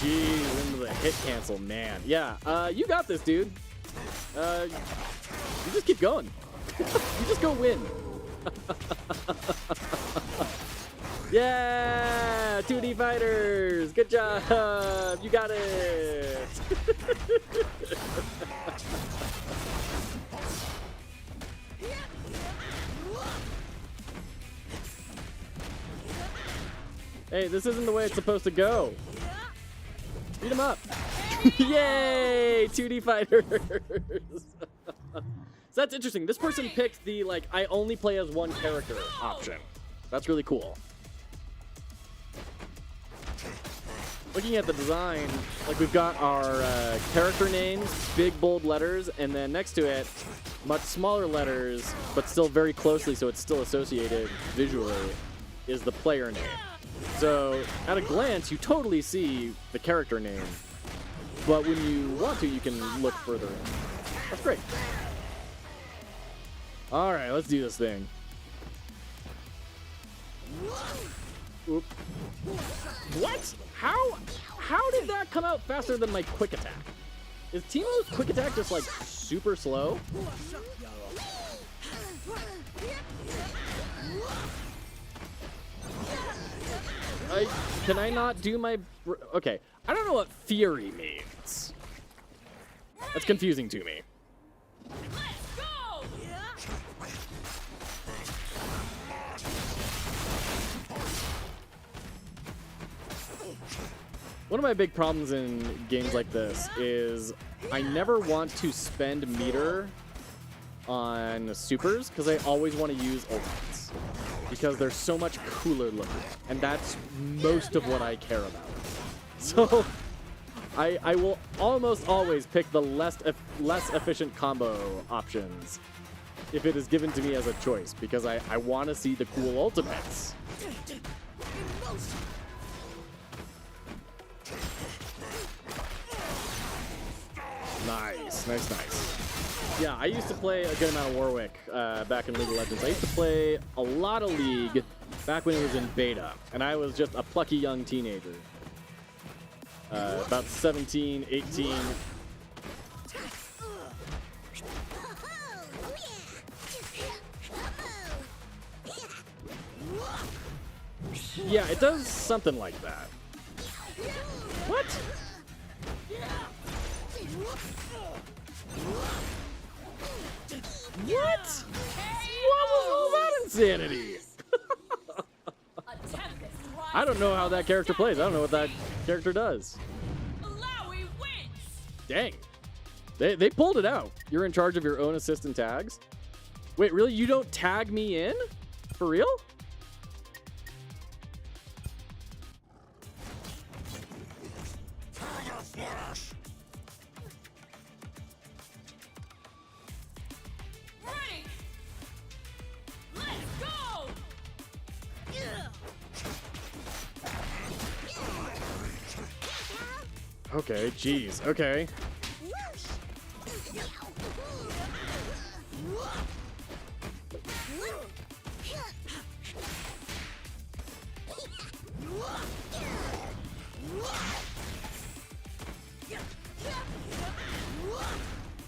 Jeez, into the hit cancel, man. Yeah, you got this, dude. You just keep going. You just go win. Yeah, 2D fighters. Good job. You got it. Hey, this isn't the way it's supposed to go. Beat him up. Yay, 2D fighters. So that's interesting. This person picked the, like, I only play as one character option. That's really cool. Looking at the design, like, we've got our character names, big bold letters, and then next to it, much smaller letters, but still very closely, so it's still associated visually, is the player name. So at a glance, you totally see the character name, but when you want to, you can look further in. That's great. All right, let's do this thing. Oop. What? How did that come out faster than my quick attack? Is Teemo's quick attack just like super slow? Can I not do my... Okay, I don't know what Fury means. ultimates. That's confusing to me. Let's go! One of my big problems in games like this is I never want to spend meter on supers because I always want to use ultimates because they're so much cooler looking, and that's most of what I care about. So I will almost always pick the less efficient combo options if it is given to me as a choice because I want to see the cool ultimates. Nice, nice, nice. Yeah, I used to play a good amount of Warwick back in League of Legends. I used to play a lot of League back when it was in beta, and I was just a plucky young teenager. About 17, 18. Yeah, it does something like that. What? What? What was all that insanity? I don't know how that character plays. I don't know what that character does. Malawi wins! Dang. They pulled it out. You're in charge of your own assist and tags? Wait, really? You don't tag me in? For real? Ready! Let's go! Okay, jeez. Okay.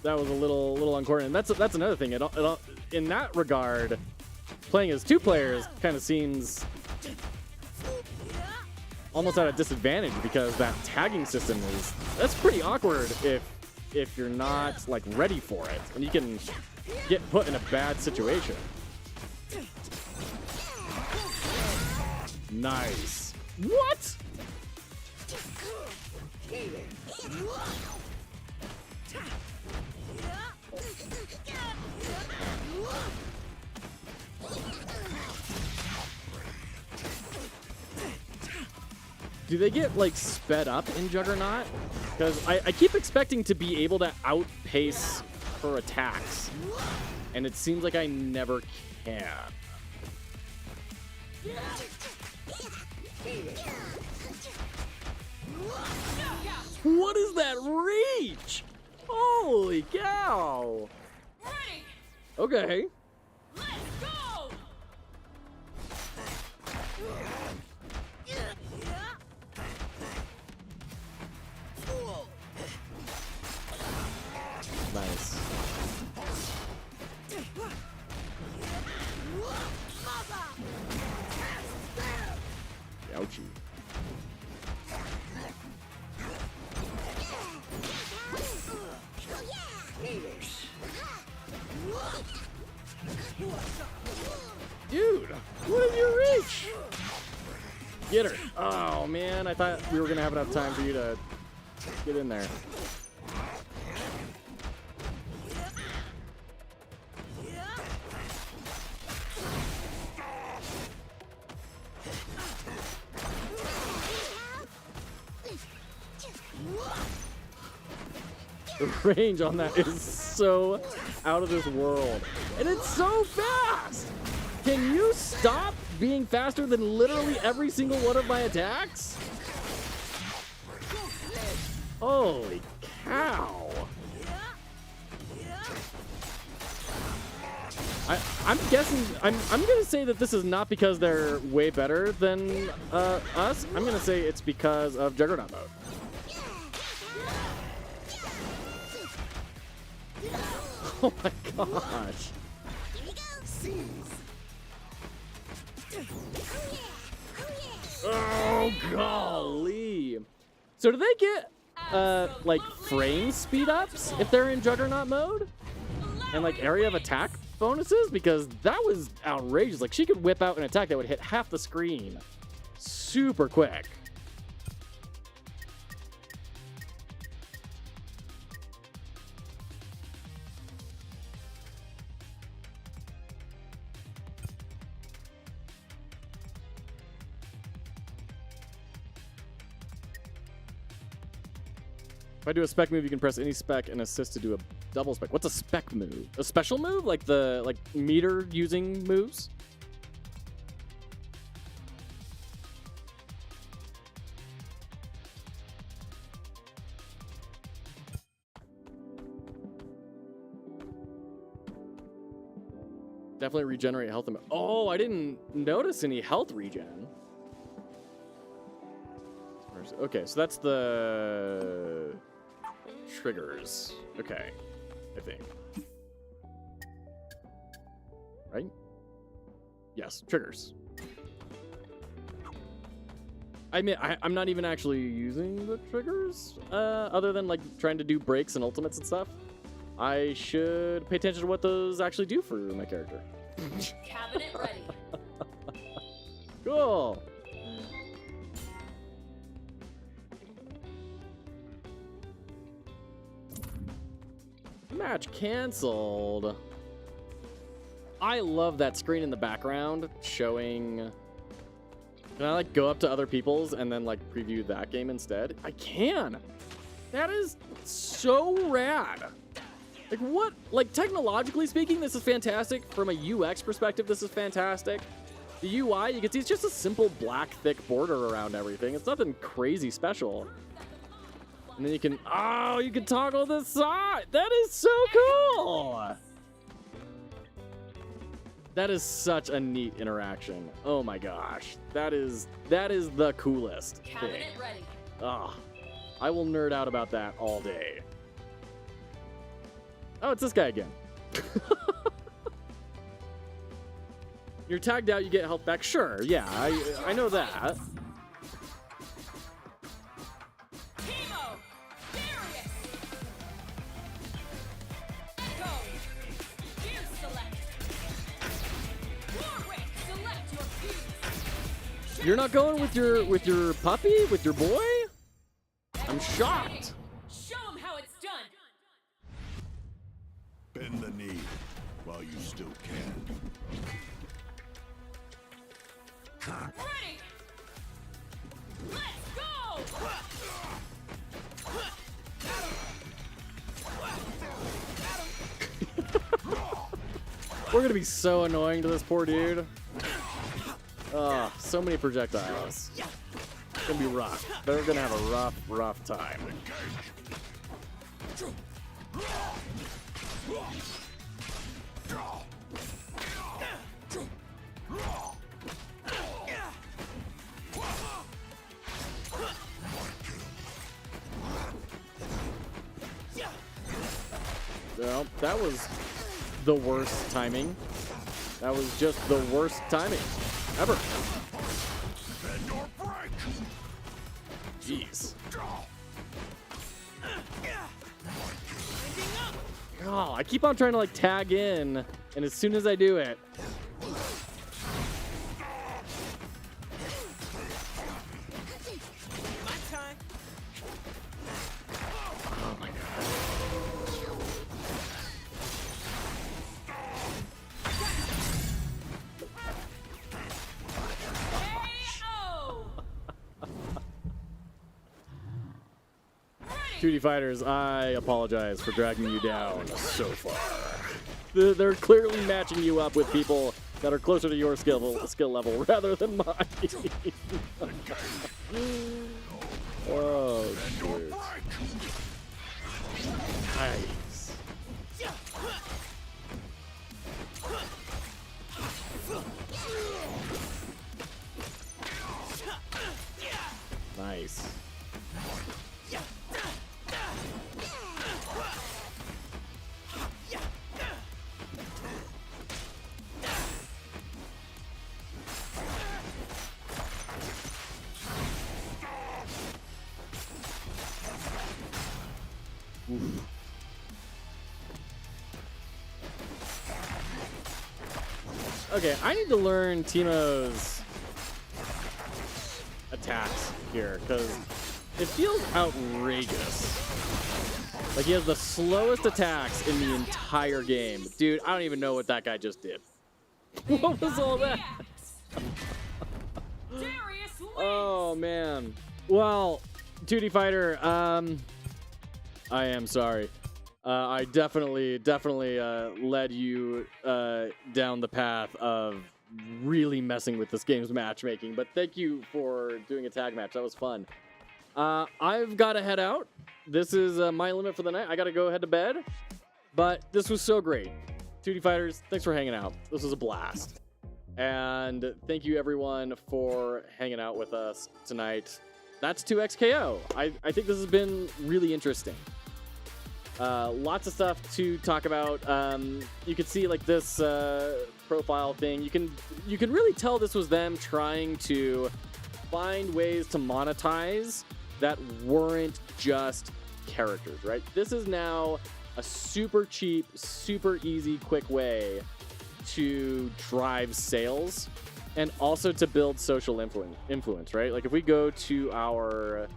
That was a little uncoordinated. That's another thing. In that regard, playing as two players kind of seems almost at a disadvantage because that tagging system that's pretty awkward if you're not like ready for it, and you can get put in a bad situation. Nice. What? Do they get like sped up in Juggernaut? Because I keep expecting to be able to outpace her attacks, and it seems like I never can. What is that reach? Holy cow! Ready! Okay. Let's go! Nice. Ouchie. Dude, what is your reach? Get her. Oh man, I thought we were gonna have enough time for you to get in there. The range on that is so out of this world. And it's so fast! Can you stop being faster than literally every single one of my attacks? Holy cow. I'm guessing, I'm gonna say that this is not because they're way better than us. I'm gonna say it's because of Juggernaut mode. Oh my gosh. Oh golly. So do they get like frame speed ups if they're in Juggernaut mode, and like area of attack bonuses, because that was outrageous. Like she could whip out an attack that would hit half the screen super quick. If I do a spec move, you can press any spec and assist to do a double spec. What's a spec move? A special move? Like the meter using moves? Definitely regenerate health. Oh, I didn't notice any health regen. Okay, so that's the triggers. Okay, I think. Right? Yes, triggers. I mean, I'm not even actually using the triggers, other than like trying to do breaks and ultimates and stuff. I should pay attention to what those actually do for my character. Cabinet ready. Cool. Match canceled. I love that screen in the background showing. Can I like go up to other people's and then like preview that game instead? I can. That is so rad. Like what? Like technologically speaking, this is fantastic. From a UX perspective, this is fantastic. The UI, you can see it's just a simple black thick border around everything. It's nothing crazy special. And then you can, oh, you can toggle the side. That is so cool. That is such a neat interaction. Oh my gosh. That is the coolest thing. Cabinet ready. Ah, I will nerd out about that all day. Oh, it's this guy again. You're tagged out, you get health back. Sure, yeah, I know that. Teemo, Darius. Go. Fuse select. Warwick, select your fuse. You're not going with your puppy, with your boy? I'm shocked. Show him how it's done. Bend the knee while you still can. Ready. Let's go. We're gonna be so annoying to this poor dude. Oh, so many projectiles. It's gonna be rough. They're gonna have a rough time. Well, that was the worst timing. That was just the worst timing ever. Jeez. Oh, I keep on trying to like tag in, and as soon as I do it, My time. oh my god. KO. 2D fighters, I apologize for dragging you down so far. They're clearly matching you up with people that are closer to your skill level rather than mine. Oh, shoot. Nice. Nice. Okay, I need to learn Teemo's attacks here because it feels outrageous. Like he has the slowest attacks in the entire game. Dude, I don't even know what that guy just did. What was all that? Darius wins. Oh man. Well, 2D Fighter, I am sorry. I definitely led you down the path of really messing with this game's matchmaking. But thank you for doing a tag match. That was fun. I've got to head out. This is my limit for the night. I got to go head to bed. But this was so great. 2D Fighters, thanks for hanging out. This was a blast. And thank you everyone for hanging out with us tonight. That's 2XKO. I think this has been really interesting. Lots of stuff to talk about. You can see like this profile thing. You can really tell this was them trying to find ways to monetize that weren't just characters, right? This is now a super cheap, super easy, quick way to drive sales and also to build social influence, right? Like if we go to our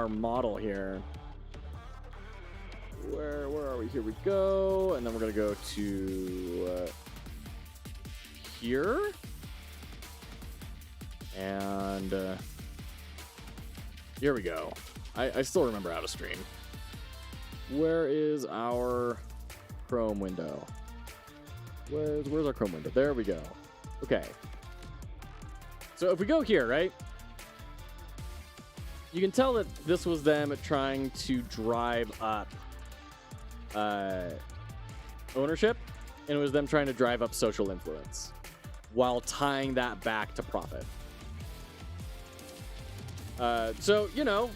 model here, where are we? Here we go, and then we're gonna go to here, and here we go. I still remember how to stream. Where is our Chrome window? Where's our Chrome window? There we go. Okay. So if we go here, right? You can tell that this was them trying to drive up ownership, and it was them trying to drive up social influence while tying that back to profit. So, you know,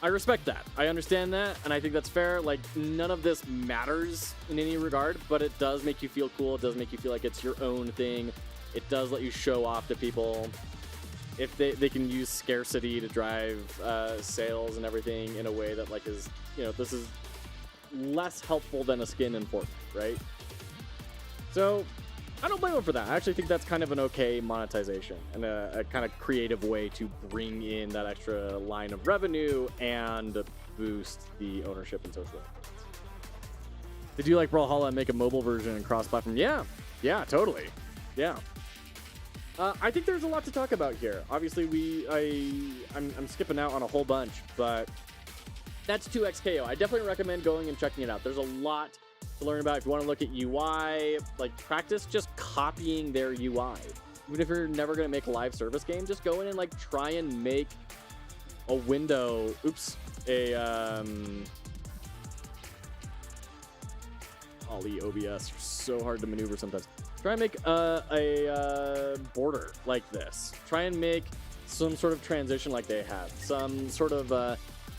I respect that. I understand that, and I think that's fair. Like, none of this matters in any regard, but it does make you feel cool. It does make you feel like it's your own thing. It does let you show off to people. If they can use scarcity to drive sales and everything in a way that, like, is, you know, this is less helpful than a skin in Fortnite, right? So, I don't blame them for that. I actually think that's kind of an okay monetization and a kind of creative way to bring in that extra line of revenue and boost the ownership and social influence. Did you like Brawlhalla and make a mobile version and cross-platform? Yeah, totally. Yeah. I think there's a lot to talk about here. Obviously, I'm skipping out on a whole bunch, but that's 2XKO. I definitely recommend going and checking it out. There's a lot to learn about. If you want to look at UI, like practice just copying their UI. Even if you're never going to make a live service game, just go in and like try and make a window. Ollie OBS are so hard to maneuver sometimes. Try and make a border like this. Try and make some sort of transition like they have. Some sort of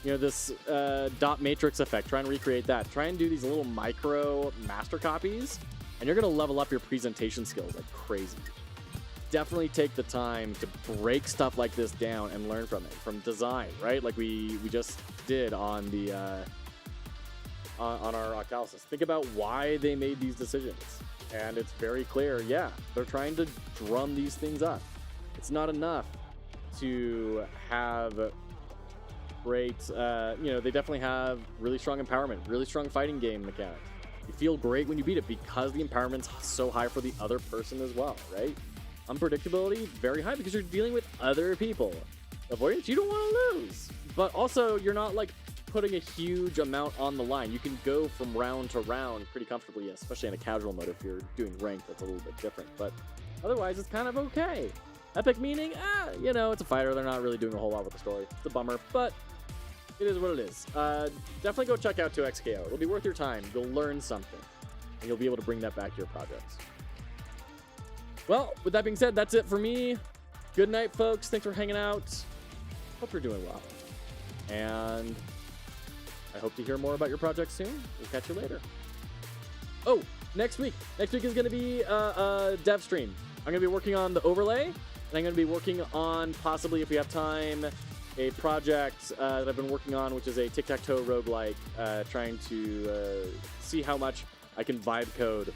this dot matrix effect. Try and recreate that. Try and do these little micro master copies, and you're gonna level up your presentation skills like crazy. Definitely take the time to break stuff like this down and learn from it, from design, right? Like we just did on the on our Octalysis. Think about why they made these decisions, and it's very clear. Yeah, they're trying to drum these things up. It's not enough to have great, they definitely have really strong empowerment, really strong fighting game mechanics. You feel great when you beat it because the empowerment's so high for the other person as well, right? Unpredictability, very high because you're dealing with other people. Avoidance, you don't want to lose. But also, you're not like putting a huge amount on the line. You can go from round to round pretty comfortably, especially in a casual mode. If you're doing ranked, that's a little bit different. But otherwise, it's kind of okay. Epic meaning, it's a fighter. They're not really doing a whole lot with the story. It's a bummer, but it is what it is. Definitely go check out 2XKO. It'll be worth your time. You'll learn something, and you'll be able to bring that back to your projects. Well, with that being said, that's it for me. Good night, folks. Thanks for hanging out. Hope you're doing well. And I hope to hear more about your project soon. We'll catch you later. Oh, next week. Next week is going to be a dev stream. I'm going to be working on the overlay, and I'm going to be working on, possibly, if we have time, a project that I've been working on, which is a tic-tac-toe roguelike, trying to see how much I can vibe code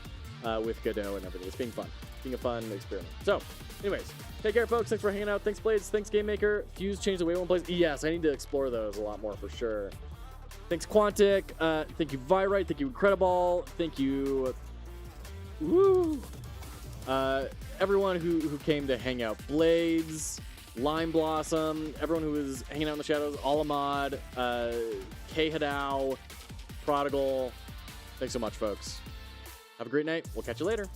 with Godot and everything. It's being fun. Being a fun experiment. So, anyways, take care, folks. Thanks for hanging out. Thanks, Blades. Thanks, Game Maker. Fuse changed the way one plays. Yes, I need to explore those a lot more for sure. Thanks, Quantic. Thank you, Virite. Thank you, Incredible. Thank you, woo, everyone who came to hang out. Blades, Lime Blossom, everyone who was hanging out in the shadows. Alamod, K Hadao, Prodigal. Thanks so much, folks. Have a great night. We'll catch you later.